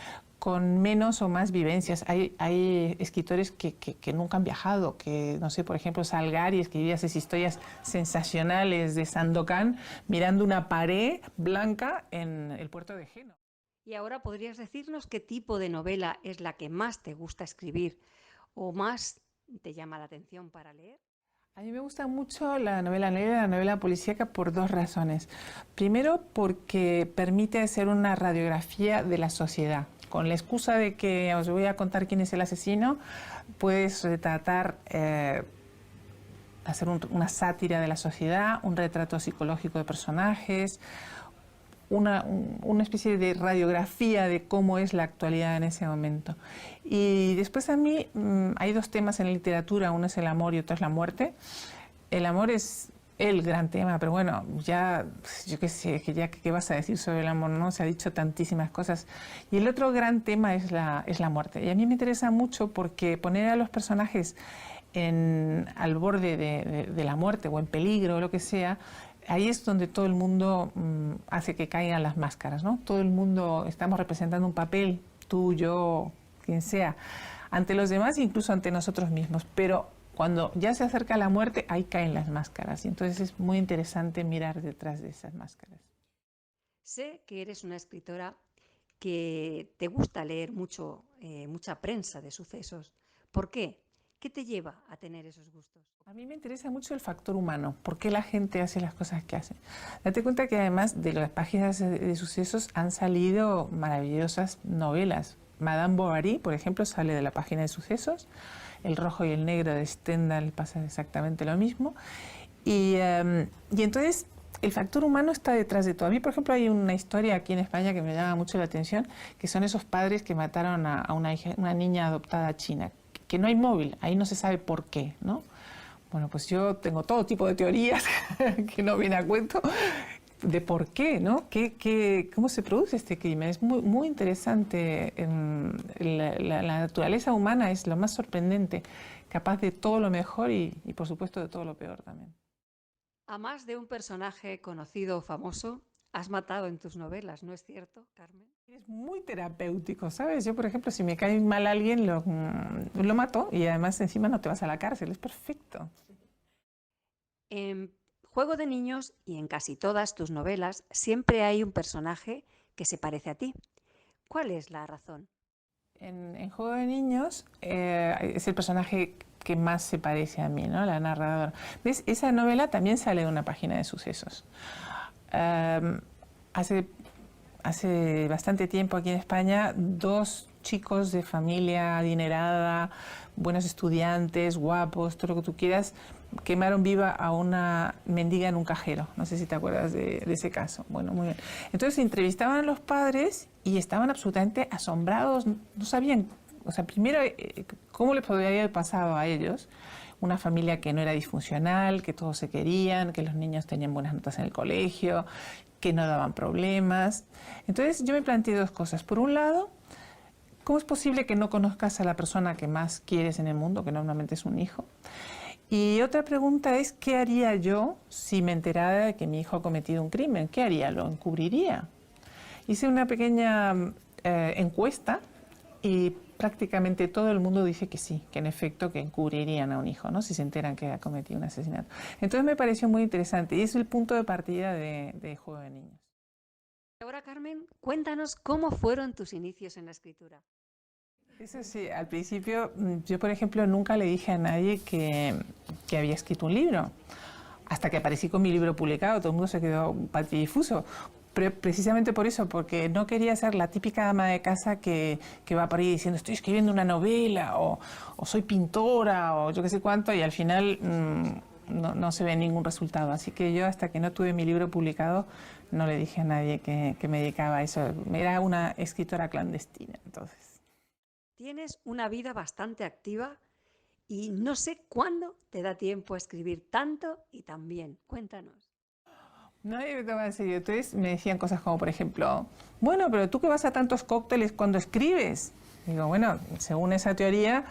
Speaker 5: con menos o más vivencias. Hay escritores que nunca han viajado, que, no sé, por ejemplo, Salgari escribía esas historias sensacionales de Sandokan mirando una pared blanca en el puerto de Génova.
Speaker 10: Y ahora, ¿podrías decirnos qué tipo de novela es la que más te gusta escribir o más te llama la atención para leer?
Speaker 5: A mí me gusta mucho la novela negra, la novela policíaca, por dos razones. Primero, porque permite hacer una radiografía de la sociedad. Con la excusa de que os voy a contar quién es el asesino, puedes retratar, hacer una sátira de la sociedad, un retrato psicológico de personajes, una especie de radiografía de cómo es la actualidad en ese momento. Y después a mí hay dos temas en la literatura, uno es el amor y otro es la muerte. El amor es el gran tema, pero bueno, ya, yo qué sé, ¿qué vas a decir sobre el amor? ¿No? Se ha dicho tantísimas cosas. Y el otro gran tema es la muerte. Y a mí me interesa mucho porque poner a los personajes al borde de la muerte o en peligro o lo que sea, ahí es donde todo el mundo hace que caigan las máscaras, ¿no? Todo el mundo estamos representando un papel, tú, yo, quien sea, ante los demás e incluso ante nosotros mismos. Pero cuando ya se acerca la muerte, ahí caen las máscaras. Y entonces es muy interesante mirar detrás de esas máscaras.
Speaker 10: Sé que eres una escritora que te gusta leer mucho, mucha prensa de sucesos. ¿Por qué? ¿Qué te lleva a tener esos gustos?
Speaker 5: A mí me interesa mucho el factor humano, por qué la gente hace las cosas que hace. Date cuenta que además de las páginas de sucesos han salido maravillosas novelas. Madame Bovary, por ejemplo, sale de la página de sucesos. El rojo y el negro de Stendhal pasa exactamente lo mismo. Y entonces el factor humano está detrás de todo. A mí, por ejemplo, hay una historia aquí en España que me llama mucho la atención, que son esos padres que mataron a una niña adoptada china, que no hay móvil, ahí no se sabe por qué, ¿no? Bueno, pues yo tengo todo tipo de teorías que no viene a cuento de por qué, ¿no? ¿Cómo se produce este crimen? Es muy, muy interesante. La naturaleza humana es lo más sorprendente, capaz de todo lo mejor y por supuesto, de todo lo peor también.
Speaker 10: A más de un personaje conocido o famoso, has matado en tus novelas, ¿no es cierto, Carmen?
Speaker 5: Es muy terapéutico, ¿sabes? Yo, por ejemplo, si me cae mal alguien, lo mato y además encima no te vas a la cárcel, es perfecto.
Speaker 10: En Juego de Niños y en casi todas tus novelas siempre hay un personaje que se parece a ti. ¿Cuál es la razón?
Speaker 5: En Juego de Niños es el personaje que más se parece a mí, ¿no? La narradora. ¿Ves? Esa novela también sale de una página de sucesos. Hace bastante tiempo aquí en España, dos chicos de familia adinerada, buenos estudiantes, guapos, todo lo que tú quieras, quemaron viva a una mendiga en un cajero. No sé si te acuerdas de ese caso. Bueno, muy bien. Entonces entrevistaban a los padres y estaban absolutamente asombrados, no sabían, o sea, primero, cómo les podría haber pasado a ellos, una familia que no era disfuncional, que todos se querían, que los niños tenían buenas notas en el colegio, que no daban problemas. Entonces yo me planteé dos cosas. Por un lado, ¿cómo es posible que no conozcas a la persona que más quieres en el mundo, que normalmente es un hijo? Y otra pregunta es, ¿qué haría yo si me enterara de que mi hijo ha cometido un crimen? ¿Qué haría? ¿Lo encubriría? Hice una pequeña encuesta y prácticamente todo el mundo dice que sí, que en efecto que encubrirían a un hijo, ¿no? Si se enteran que ha cometido un asesinato. Entonces me pareció muy interesante y es el punto de partida de Juego de Niños.
Speaker 10: Ahora, Carmen, cuéntanos cómo fueron tus inicios en la escritura.
Speaker 5: Eso sí, al principio yo, por ejemplo, nunca le dije a nadie que había escrito un libro. Hasta que aparecí con mi libro publicado, todo el mundo se quedó patidifuso. Pero precisamente por eso, porque no quería ser la típica ama de casa que va por ahí diciendo estoy escribiendo una novela o soy pintora o yo qué sé cuánto y al final no se ve ningún resultado. Así que yo hasta que no tuve mi libro publicado no le dije a nadie que me dedicaba a eso. Era una escritora clandestina entonces.
Speaker 10: Tienes una vida bastante activa y no sé cuándo te da tiempo a escribir tanto y tan bien. Cuéntanos.
Speaker 5: Nadie me toma en serio. Entonces me decían cosas como, por ejemplo, bueno, pero tú que vas a tantos cócteles cuando escribes. Digo, bueno, según esa teoría,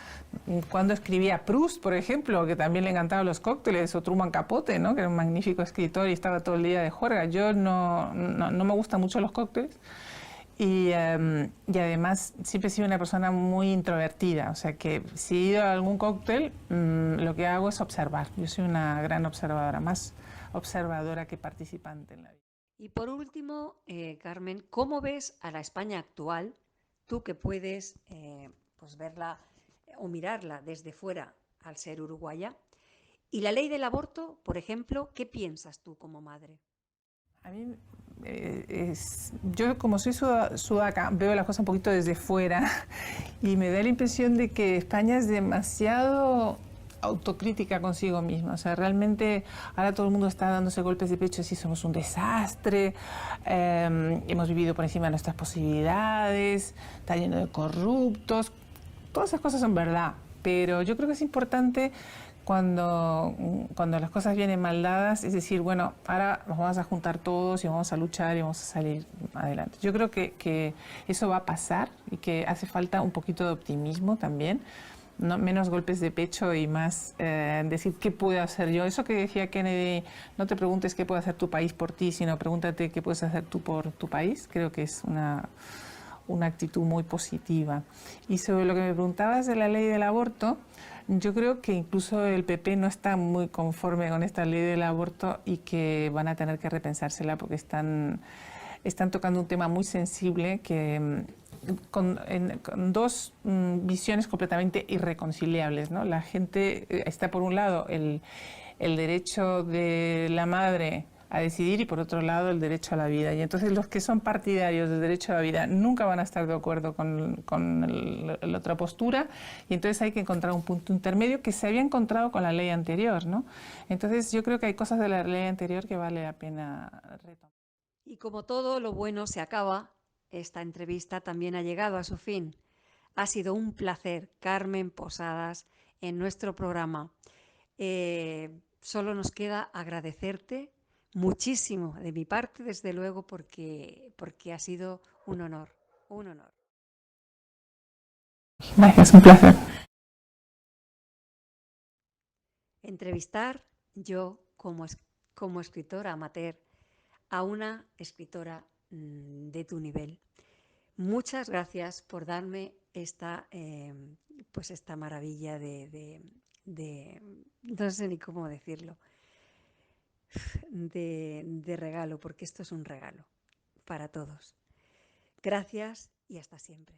Speaker 5: cuando escribía Proust, por ejemplo, que también le encantaban los cócteles, o Truman Capote, ¿no? Que era un magnífico escritor y estaba todo el día de juerga. Yo no me gustan mucho los cócteles. y además siempre he sido una persona muy introvertida, o sea que si he ido a algún cóctel, lo que hago es observar. Yo soy una gran observadora, más observadora que participante en la vida.
Speaker 10: Y por último, Carmen, ¿cómo ves a la España actual, tú que puedes pues verla o mirarla desde fuera al ser uruguaya? Y la ley del aborto, por ejemplo, ¿qué piensas tú como madre?
Speaker 5: A mí, yo como soy sudaca, veo las cosas un poquito desde fuera y me da la impresión de que España es demasiado autocrítica consigo misma. O sea, realmente ahora todo el mundo está dándose golpes de pecho, si somos un desastre, hemos vivido por encima de nuestras posibilidades, está lleno de corruptos. Todas esas cosas son verdad, pero yo creo que es importante cuando las cosas vienen mal dadas, es decir, bueno, ahora nos vamos a juntar todos y vamos a luchar y vamos a salir adelante. Yo creo que eso va a pasar y que hace falta un poquito de optimismo también, ¿no? Menos golpes de pecho y más decir qué puedo hacer yo. Eso que decía Kennedy, no te preguntes qué puede hacer tu país por ti, sino pregúntate qué puedes hacer tú por tu país. Creo que es una actitud muy positiva. Y sobre lo que me preguntabas de la ley del aborto, yo creo que incluso el PP no está muy conforme con esta ley del aborto y que van a tener que repensársela porque están tocando un tema muy sensible que con dos visiones completamente irreconciliables, ¿no? La gente está, por un lado, el derecho de la madre a decidir y por otro lado el derecho a la vida. Y entonces los que son partidarios del derecho a la vida nunca van a estar de acuerdo con la otra postura y entonces hay que encontrar un punto intermedio que se había encontrado con la ley anterior, ¿no? Entonces yo creo que hay cosas de la ley anterior que vale la pena retomar.
Speaker 10: Y como todo lo bueno se acaba, esta entrevista también ha llegado a su fin. Ha sido un placer, Carmen Posadas, en nuestro programa. Solo nos queda agradecerte muchísimo de mi parte, desde luego, porque ha sido un honor, un honor.
Speaker 5: Es un placer.
Speaker 10: Entrevistar yo como escritora amateur a una escritora de tu nivel. Muchas gracias por darme esta maravilla de no sé ni cómo decirlo, de regalo, porque esto es un regalo para todos. Gracias y hasta siempre.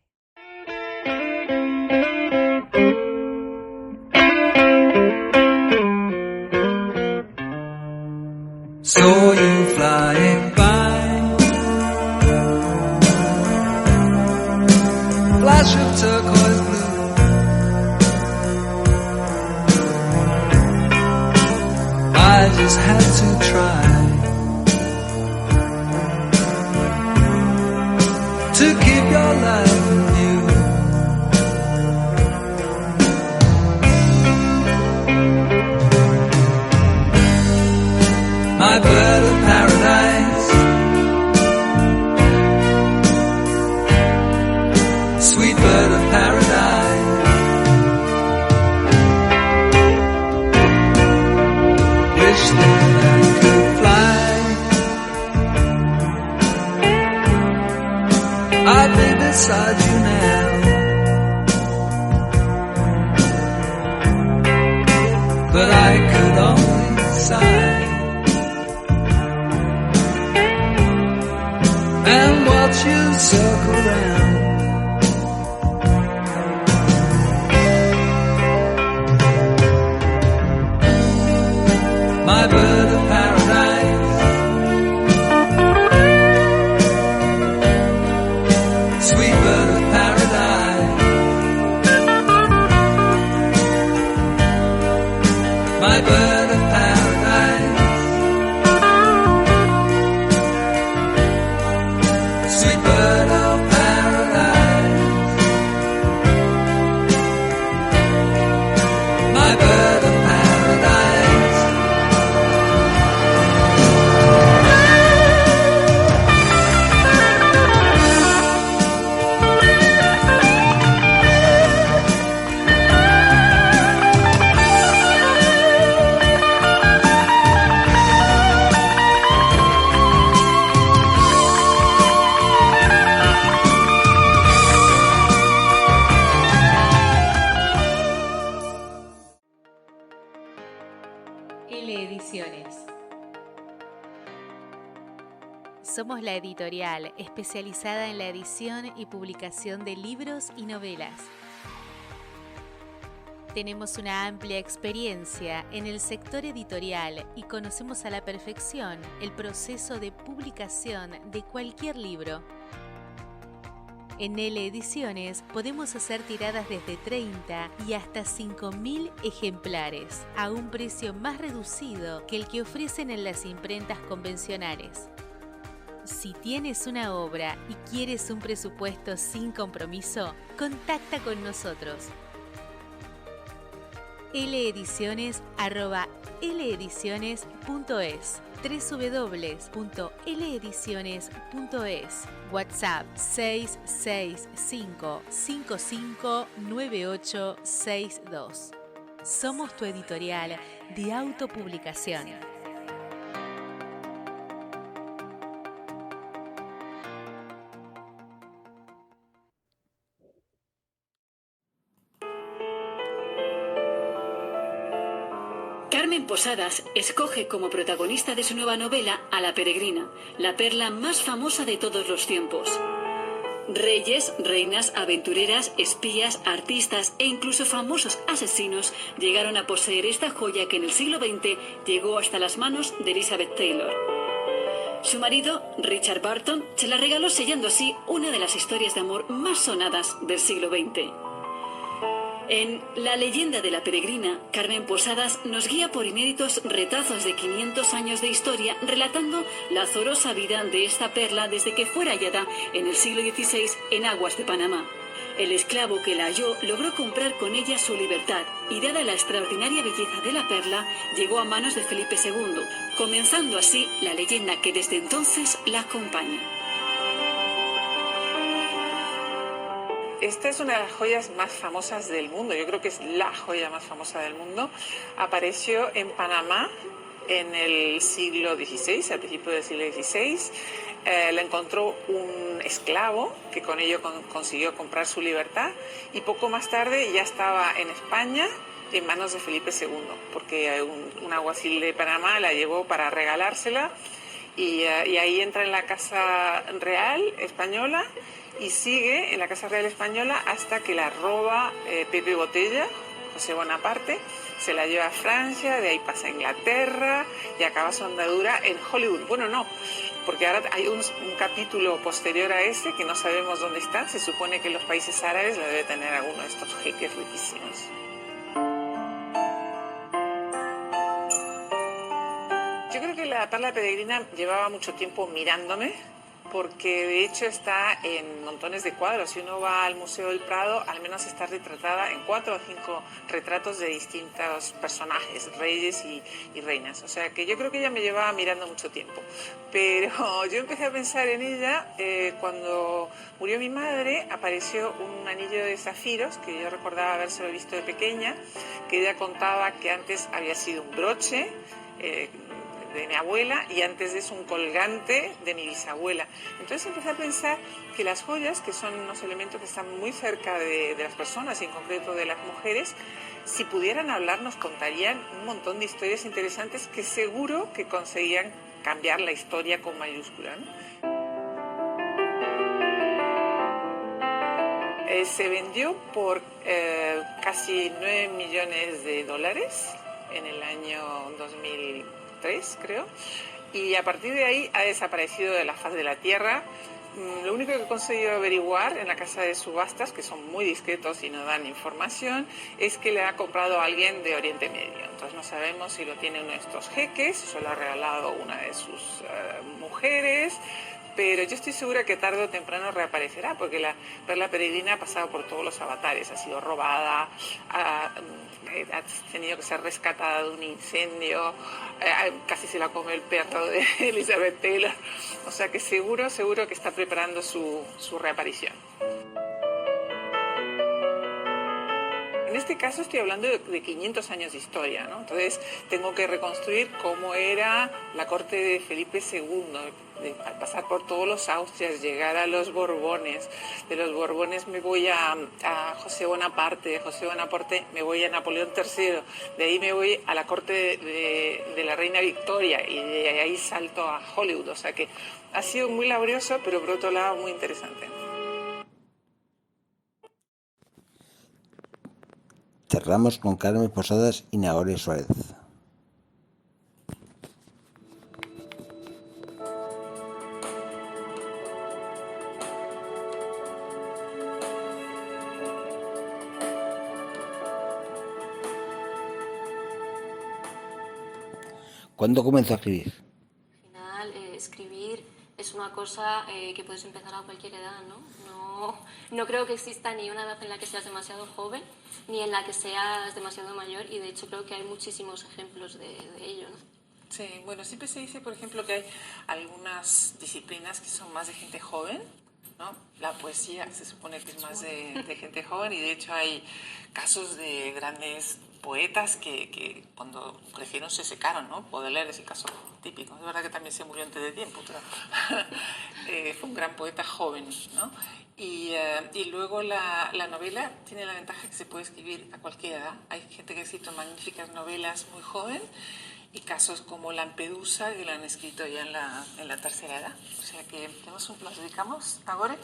Speaker 11: Saw you flying by, flash of turquoise blue, I just had to try to keep your love in view. My bird of paradise, sweet bird of paradise, wish that I could fly. I'd be beside you now, but I could only sigh and watch you circle round. My bird of paradise, sweet bird of paradise, my bird of paradise, sweet bird of paradise.
Speaker 4: Somos la editorial especializada en la edición y publicación de libros y novelas. Tenemos una amplia experiencia en el sector editorial y conocemos a la perfección el proceso de publicación de cualquier libro. En L Ediciones podemos hacer tiradas desde 30 y hasta 5.000 ejemplares, a un precio más reducido que el que ofrecen en las imprentas convencionales. Si tienes una obra y quieres un presupuesto sin compromiso, contacta con nosotros. lediciones@lediciones.es, www.lediciones.es, WhatsApp 665559862. Somos tu editorial de autopublicación.
Speaker 12: Carmen Posadas escoge como protagonista de su nueva novela a la peregrina, la perla más famosa de todos los tiempos. Reyes, reinas, aventureras, espías, artistas e incluso famosos asesinos llegaron a poseer esta joya que en el siglo XX llegó hasta las manos de Elizabeth Taylor. Su marido, Richard Burton, se la regaló sellando así una de las historias de amor más sonadas del siglo XX. En La leyenda de la peregrina, Carmen Posadas nos guía por inéditos retazos de 500 años de historia relatando la azorosa vida de esta perla desde que fuera hallada en el siglo XVI en aguas de Panamá. El esclavo que la halló logró comprar con ella su libertad y, dada la extraordinaria belleza de la perla, llegó a manos de Felipe II, comenzando así la leyenda que desde entonces la acompaña.
Speaker 5: Esta es una de las joyas más famosas del mundo, yo creo que es la joya más famosa del mundo. Apareció en Panamá en el siglo XVI, al principio del siglo XVI. La encontró un esclavo que con ello consiguió comprar su libertad y poco más tarde ya estaba en España en manos de Felipe II, porque un alguacil de Panamá la llevó para regalársela y ahí entra en la Casa Real Española y sigue en la Casa Real Española hasta que la roba Pepe Botella, José Bonaparte, se la lleva a Francia, de ahí pasa a Inglaterra y acaba su andadura en Hollywood. Bueno, no, porque ahora hay un capítulo posterior a ese que no sabemos dónde está. Se supone que en los países árabes la debe tener alguno de estos jeques riquísimos. Yo creo que la perla peregrina llevaba mucho tiempo mirándome, porque de hecho está en montones de cuadros. Si uno va al Museo del Prado, al menos está retratada en 4 o 5 retratos de distintos personajes, reyes y reinas. O sea que yo creo que ella me llevaba mirando mucho tiempo. Pero yo empecé a pensar en ella cuando murió mi madre. Apareció un anillo de zafiros que yo recordaba habérselo visto de pequeña, que ella contaba que antes había sido un broche de mi abuela y antes de eso un colgante de mi bisabuela. Entonces empecé a pensar que las joyas, que son unos elementos que están muy cerca de las personas y en concreto de las mujeres, si pudieran hablar nos contarían un montón de historias interesantes que seguro que conseguían cambiar la historia con mayúscula, ¿no? Se vendió por casi $9 millones en el año 2003, creo, y a partir de ahí ha desaparecido de la faz de la tierra. Lo único que he conseguido averiguar en la casa de subastas, que son muy discretos y no dan información, es que le ha comprado a alguien de Oriente Medio. Entonces no sabemos si lo tiene uno de estos jeques, si se lo ha regalado una de sus mujeres, pero yo estoy segura que tarde o temprano reaparecerá, porque la perla peregrina ha pasado por todos los avatares, ha sido robada, ha tenido que ser rescatada de un incendio, casi se la come el perro de Elizabeth Taylor, o sea que seguro que está preparando su reaparición.
Speaker 13: en este caso estoy hablando de 500 años de historia, ¿no? Entonces tengo que reconstruir cómo era la corte de Felipe II, al pasar por todos los Austrias, llegar a los Borbones. De los Borbones me voy a José Bonaparte, de José Bonaparte me voy a Napoleón III, de ahí me voy a la corte de la reina Victoria y de ahí salto a Hollywood. O sea que ha sido muy laborioso, pero por otro lado muy interesante.
Speaker 2: Cerramos con Carmen Posadas y Nagore Suárez. ¿Cuándo comenzó a escribir?
Speaker 1: Al final, escribir es una cosa que puedes empezar a cualquier edad, ¿no? No creo que exista ni una edad en la que seas demasiado joven, ni en la que seas demasiado mayor, y de hecho creo que hay muchísimos ejemplos de ello, ¿no?
Speaker 13: Sí, bueno, siempre se dice, por ejemplo, que hay algunas disciplinas que son más de gente joven, ¿no? La poesía se supone que es más de gente joven, y de hecho hay casos de grandes poetas que cuando crecieron se secaron, ¿no? Baudelaire es el caso típico. Es verdad que también se murió antes de tiempo, pero fue un gran poeta joven, ¿no? Y luego la novela tiene la ventaja que se puede escribir a cualquier edad. Hay gente que ha escrito magníficas novelas muy joven, y casos como Lampedusa, que la han escrito ya en la tercera edad. O sea que nos dedicamos ahora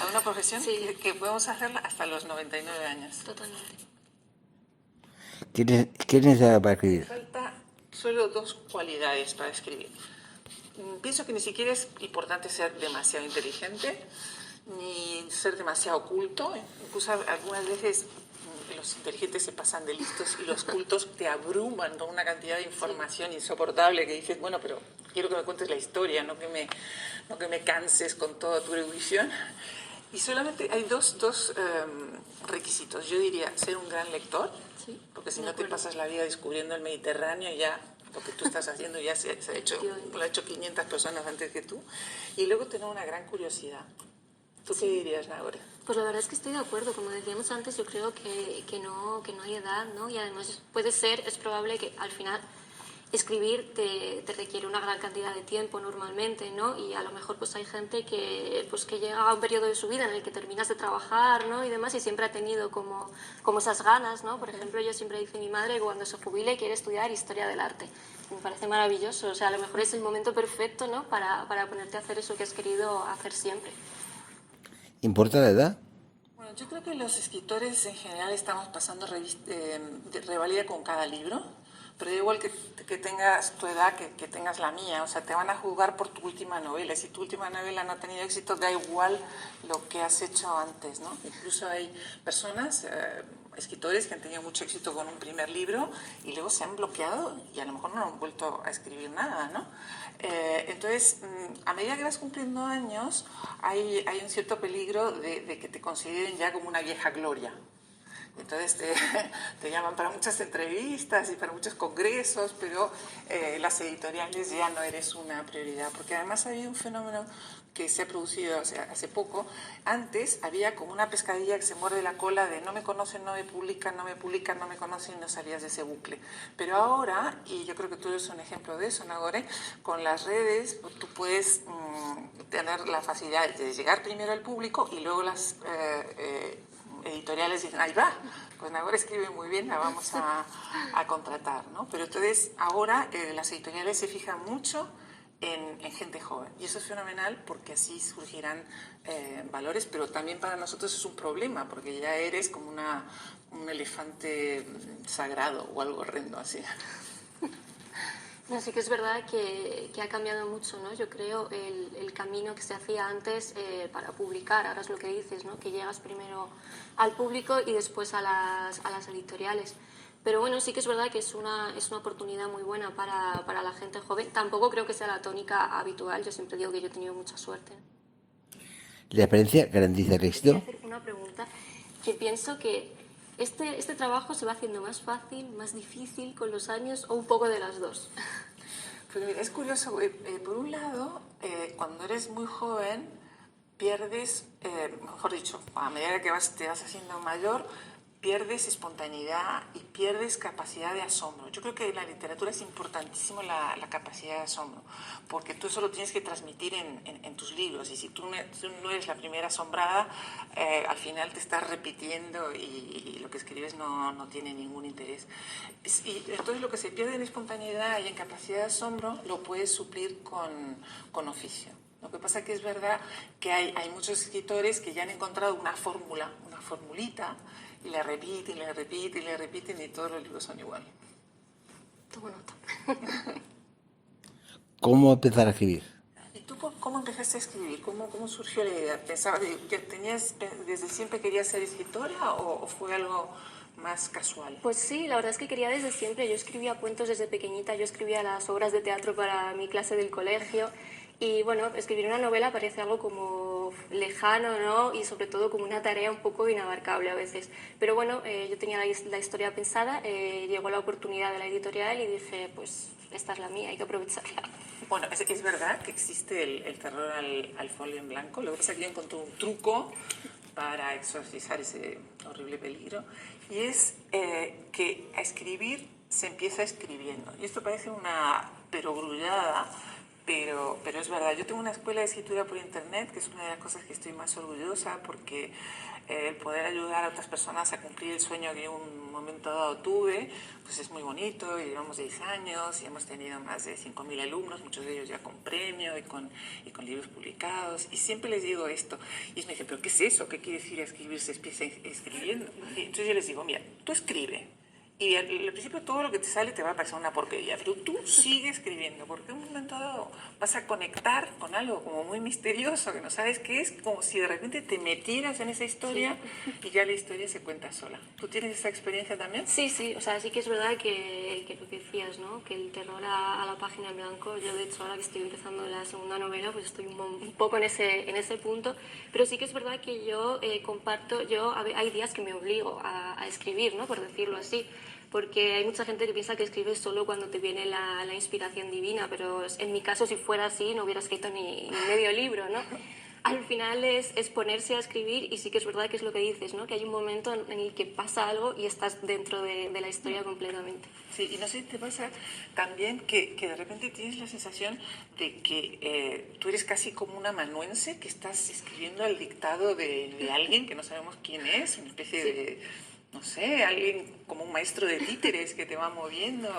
Speaker 13: a una profesión que podemos hacerla hasta los 99 años.
Speaker 1: Totalmente.
Speaker 2: ¿Qué es necesario para escribir?
Speaker 13: Falta solo 2 cualidades para escribir. Pienso que ni siquiera es importante ser demasiado inteligente, ni ser demasiado culto. Incluso algunas veces los inteligentes se pasan de listos y los cultos te abruman con una cantidad de información insoportable que dices, bueno, pero quiero que me cuentes la historia, no que me canses con toda tu erudición. Y solamente hay dos requisitos. Yo diría ser un gran lector, porque si no te pasas la vida descubriendo el Mediterráneo, ya lo que tú estás haciendo ya se ha hecho, lo ha hecho 500 personas antes que tú. Y luego tener una gran curiosidad. ¿Tú qué dirías, Nagore?
Speaker 1: Pues la verdad es que estoy de acuerdo. Como decíamos antes, yo creo que no hay edad, ¿no? Y además es probable que al final escribir te requiere una gran cantidad de tiempo normalmente, ¿no? Y a lo mejor pues hay gente que llega a un periodo de su vida en el que terminas de trabajar, ¿no? Y demás, y siempre ha tenido como esas ganas, ¿no? Por ejemplo, yo siempre dice mi madre que cuando se jubile quiere estudiar Historia del Arte. Me parece maravilloso. O sea, a lo mejor es el momento perfecto, ¿no? Para ponerte a hacer eso que has querido hacer siempre.
Speaker 2: ¿Importa la edad?
Speaker 13: Bueno, yo creo que los escritores en general estamos pasando revalida con cada libro, pero da igual que tengas tu edad que tengas la mía. O sea, te van a juzgar por tu última novela. Si tu última novela no ha tenido éxito, da igual lo que has hecho antes, ¿no? Incluso hay personas, escritores que han tenido mucho éxito con un primer libro y luego se han bloqueado y a lo mejor no han vuelto a escribir nada, ¿no? Entonces, a medida que vas cumpliendo años, hay un cierto peligro de que te consideren ya como una vieja gloria. Entonces te llaman para muchas entrevistas y para muchos congresos, pero las editoriales ya no eres una prioridad, porque además ha habido un fenómeno que se ha producido hace poco. Antes había como una pescadilla que se muerde la cola de no me conocen, no me publican, no me publican, no me conocen, y no salías de ese bucle. Pero ahora, y yo creo que tú eres un ejemplo de eso, Nagore, con las redes tú puedes tener la facilidad de llegar primero al público y luego las editoriales dicen, ahí va, pues Nagore escribe muy bien, la vamos a contratar, ¿no? Pero entonces ahora las editoriales se fijan mucho en gente joven, y eso es fenomenal porque así surgirán valores, pero también para nosotros es un problema porque ya eres como un elefante sagrado o algo horrendo así.
Speaker 1: No, sí que es verdad que ha cambiado mucho, ¿no? Yo creo el camino que se hacía antes para publicar, ahora es lo que dices, ¿no? Que llegas primero al público y después a las editoriales. Pero bueno, sí que es verdad que es una oportunidad muy buena para la gente joven. Tampoco creo que sea la tónica habitual, yo siempre digo que yo he tenido mucha suerte.
Speaker 2: ¿La experiencia garantiza el éxito?
Speaker 1: Voy a hacer una pregunta que pienso que este trabajo se va haciendo más fácil, más difícil con los años, o un poco de las dos.
Speaker 13: Pero mira, es curioso, por un lado, cuando eres muy joven, pierdes, mejor dicho, a medida que te vas haciendo mayor, pierdes espontaneidad y pierdes capacidad de asombro. Yo creo que en la literatura es importantísimo la capacidad de asombro, porque tú eso lo tienes que transmitir en tus libros, y si tú no eres la primera asombrada, al final te estás repitiendo y lo que escribes no tiene ningún interés. Y entonces lo que se pierde en espontaneidad y en capacidad de asombro lo puedes suplir con oficio. Lo que pasa es que es verdad que hay muchos escritores que ya han encontrado una fórmula, una formulita, y la repiten, y la repiten, y la repiten, y todos los libros son igual.
Speaker 14: Tomo nota.
Speaker 2: ¿Cómo empezar a escribir?
Speaker 13: ¿Y tú cómo empezaste a escribir? ¿Cómo surgió la idea? ¿Pensabas que desde siempre querías ser escritora o fue algo más casual?
Speaker 14: Pues sí, la verdad es que quería desde siempre. Yo escribía cuentos desde pequeñita, yo escribía las obras de teatro para mi clase del colegio. Y bueno, escribir una novela parece algo como lejano, ¿no? Y sobre todo como una tarea un poco inabarcable a veces. Pero bueno, yo tenía la historia pensada, llegó la oportunidad de la editorial y dije, pues esta es la mía, hay que aprovecharla.
Speaker 13: Bueno, es verdad que existe el terror al folio en blanco. Lo que pasa es que yo encontré un truco para exorcizar ese horrible peligro, y es que a escribir se empieza escribiendo. Y esto parece una perogrullada, pero es verdad. Yo tengo una escuela de escritura por internet, que es una de las cosas que estoy más orgullosa, porque el poder ayudar a otras personas a cumplir el sueño que en un momento dado tuve, pues es muy bonito. Y llevamos 10 años y hemos tenido más de 5.000 alumnos, muchos de ellos ya con premio y con libros publicados. Y siempre les digo esto, y ellos me dicen, ¿pero qué es eso? ¿Qué quiere decir escribir? Se empieza escribiendo. Y entonces yo les digo, mira, tú escribe. Y al principio todo lo que te sale te va a parecer una porquería, pero tú sigue escribiendo, porque en un momento dado vas a conectar con algo como muy misterioso, que no sabes qué es, como si de repente te metieras en esa historia, sí, y ya la historia se cuenta sola. ¿Tú tienes esa experiencia también?
Speaker 14: Sí, o sea, sí que es verdad que lo que decías, ¿no? Que el terror a la página en blanco, yo de hecho ahora que estoy empezando la segunda novela, pues estoy un poco en ese punto, pero sí que es verdad que yo comparto, hay días que me obligo a escribir, ¿no? Por decirlo así. Porque hay mucha gente que piensa que escribes solo cuando te viene la inspiración divina, pero en mi caso, si fuera así, no hubiera escrito ni medio libro, ¿no? Al final es ponerse a escribir, y sí que es verdad que es lo que dices, ¿no? Que hay un momento en el que pasa algo y estás dentro de la historia completamente.
Speaker 13: Sí, y no sé si te pasa también que de repente tienes la sensación de que tú eres casi como un amanuense, que estás escribiendo al dictado de alguien que no sabemos quién es, una especie de... no sé, alguien como un maestro de títeres que te va moviendo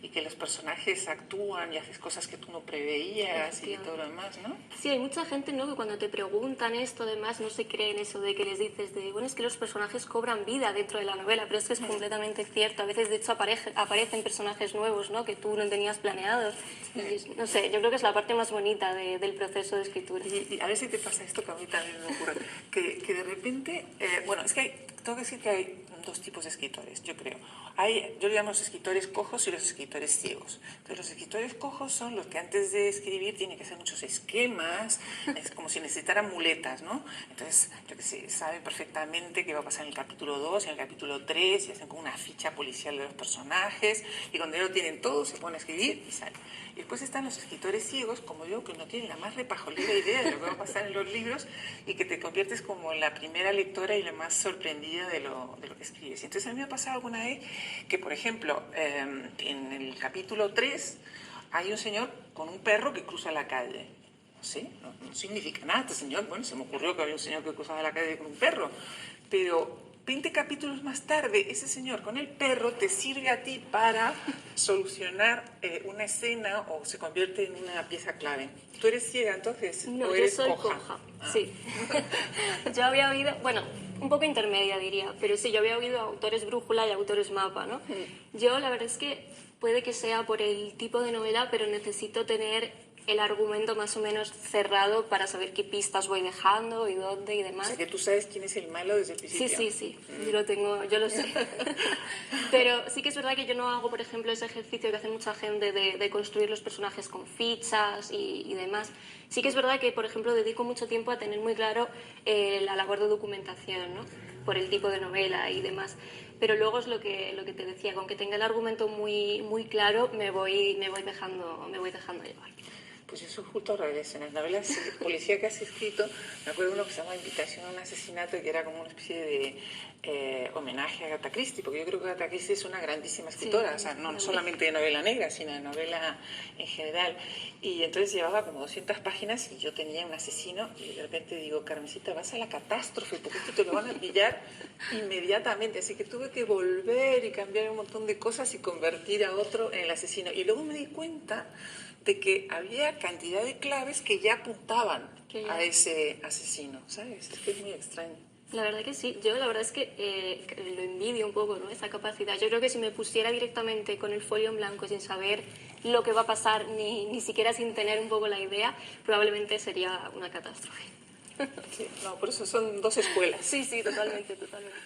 Speaker 13: y que los personajes actúan y haces cosas que tú no preveías y todo lo demás, ¿no?
Speaker 14: Sí, hay mucha gente, ¿no?, que cuando te preguntan esto, además, no se creen eso de que les dices bueno, es que los personajes cobran vida dentro de la novela, pero es que es completamente cierto. A veces, de hecho, aparecen personajes nuevos, ¿no?, que tú no tenías planeados. Y, no sé, yo creo que es la parte más bonita del proceso de escritura.
Speaker 13: Y a ver si te pasa esto, que a mí también me ocurre, que de repente, bueno, es que tengo que decir que hay dos tipos de escritores, yo creo. Yo le llamo los escritores cojos y los escritores ciegos. Entonces, los escritores cojos son los que antes de escribir tienen que hacer muchos esquemas, es como si necesitaran muletas, ¿no? Entonces, yo que sé, saben perfectamente qué va a pasar en el capítulo 2 y en el capítulo 3, y hacen como una ficha policial de los personajes, y cuando ya lo tienen todo, se ponen a escribir y sale. Y después están los escritores ciegos, como yo, que no tienen la más repajolera idea de lo que va a pasar en los libros, y que te conviertes como la primera lectora y la más sorprendida de lo que escribes. Y entonces a mí me ha pasado alguna vez que, por ejemplo, en el capítulo 3 hay un señor con un perro que cruza la calle. No sé, no significa nada este señor. Bueno, se me ocurrió que había un señor que cruzaba la calle con un perro, pero 20 capítulos más tarde, ese señor con el perro te sirve a ti para solucionar una escena, o se convierte en una pieza clave. ¿Tú eres ciega entonces?
Speaker 14: No,
Speaker 13: ¿o eres
Speaker 14: yo soy coja? Sí. Yo había oído, bueno, un poco intermedia diría, pero sí, yo había oído autores brújula y autores mapa, ¿no? Yo la verdad es que puede que sea por el tipo de novela, pero necesito tener el argumento más o menos cerrado para saber qué pistas voy dejando y dónde y demás.
Speaker 13: O sea, que tú sabes quién es el malo desde el principio.
Speaker 14: Sí, yo lo sé. Pero sí que es verdad que yo no hago, por ejemplo, ese ejercicio que hace mucha gente de construir los personajes con fichas y demás. Sí que es verdad que, por ejemplo, dedico mucho tiempo a tener muy claro la labor de documentación, ¿no?, por el tipo de novela y demás. Pero luego es lo que te decía, con que tenga el argumento muy, muy claro, me voy dejando llevar.
Speaker 13: pues eso es justo al revés. En las novelas policíacas que has escrito, me acuerdo de uno que se llama Invitación a un asesinato, que era como una especie de homenaje a Agatha Christie, porque yo creo que Agatha Christie es una grandísima escritora, o sea, no solamente de novela negra, sino de novela en general. Y entonces llevaba como 200 páginas y yo tenía un asesino y de repente digo, Carmencita, vas a la catástrofe, porque esto te lo van a pillar inmediatamente. Así que tuve que volver y cambiar un montón de cosas y convertir a otro en el asesino. Y luego me di cuenta de que había cantidad de claves que ya apuntaban a ese asesino, ¿sabes? Es que es muy extraño.
Speaker 14: La verdad que sí, yo la verdad es que lo envidio un poco, ¿no? Esa capacidad. Yo creo que si me pusiera directamente con el folio en blanco sin saber lo que va a pasar, ni siquiera sin tener un poco la idea, probablemente sería una catástrofe.
Speaker 13: Sí, no, por eso son dos escuelas.
Speaker 14: Sí, totalmente, totalmente.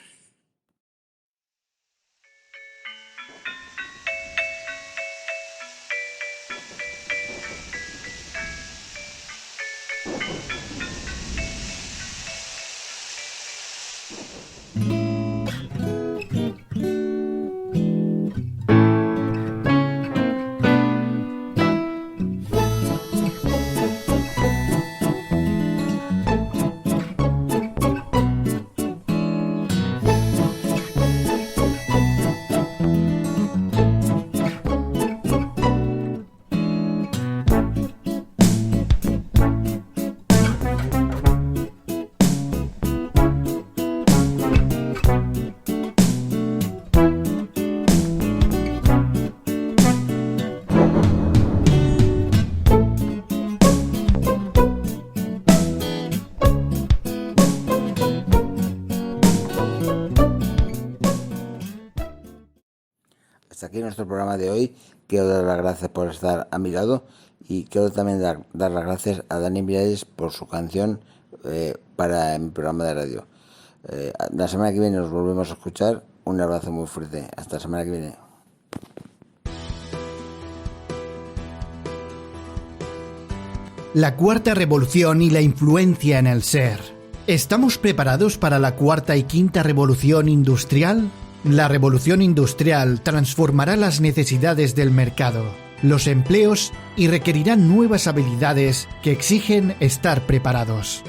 Speaker 2: Hasta aquí nuestro programa de hoy. Quiero dar las gracias por estar a mi lado y quiero también dar las gracias a Dani Miralles por su canción para mi programa de radio. La semana que viene nos volvemos a escuchar. Un abrazo muy fuerte. Hasta la semana que viene.
Speaker 15: La cuarta revolución y la influencia en el ser. ¿Estamos preparados para la cuarta y quinta revolución industrial? La revolución industrial transformará las necesidades del mercado, los empleos y requerirá nuevas habilidades que exigen estar preparados.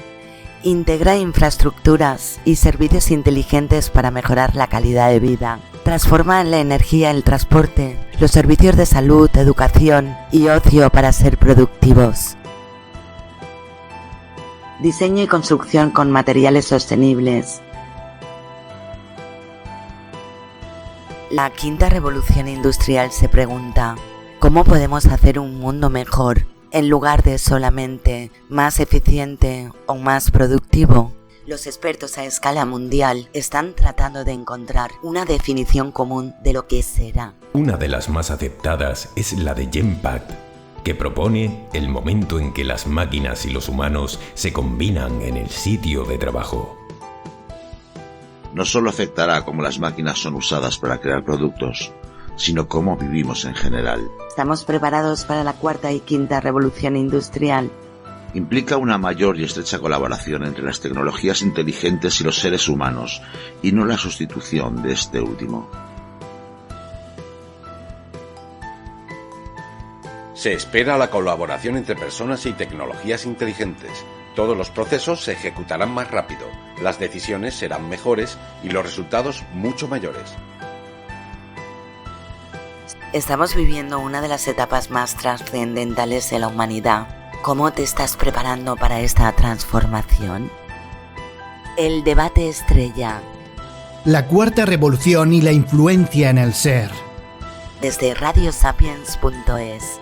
Speaker 16: Integra infraestructuras y servicios inteligentes para mejorar la calidad de vida. Transforma la energía, el transporte, los servicios de salud, educación y ocio para ser productivos. Diseño y construcción con materiales sostenibles. La quinta revolución industrial se pregunta, ¿cómo podemos hacer un mundo mejor en lugar de solamente más eficiente o más productivo? Los expertos a escala mundial están tratando de encontrar una definición común de lo que será.
Speaker 17: Una de las más aceptadas es la de Genpact, que propone el momento en que las máquinas y los humanos se combinan en el sitio de trabajo.
Speaker 18: No solo afectará cómo las máquinas son usadas para crear productos, sino cómo vivimos en general.
Speaker 16: ¿Estamos preparados para la cuarta y quinta revolución industrial?
Speaker 18: Implica una mayor y estrecha colaboración entre las tecnologías inteligentes y los seres humanos, y no la sustitución de este último.
Speaker 19: Se espera la colaboración entre personas y tecnologías inteligentes. Todos los procesos se ejecutarán más rápido, las decisiones serán mejores y los resultados mucho mayores.
Speaker 16: Estamos viviendo una de las etapas más trascendentales de la humanidad. ¿Cómo te estás preparando para esta transformación? El debate estrella.
Speaker 15: La cuarta revolución y la influencia en el ser.
Speaker 16: Desde radiosapiens.es.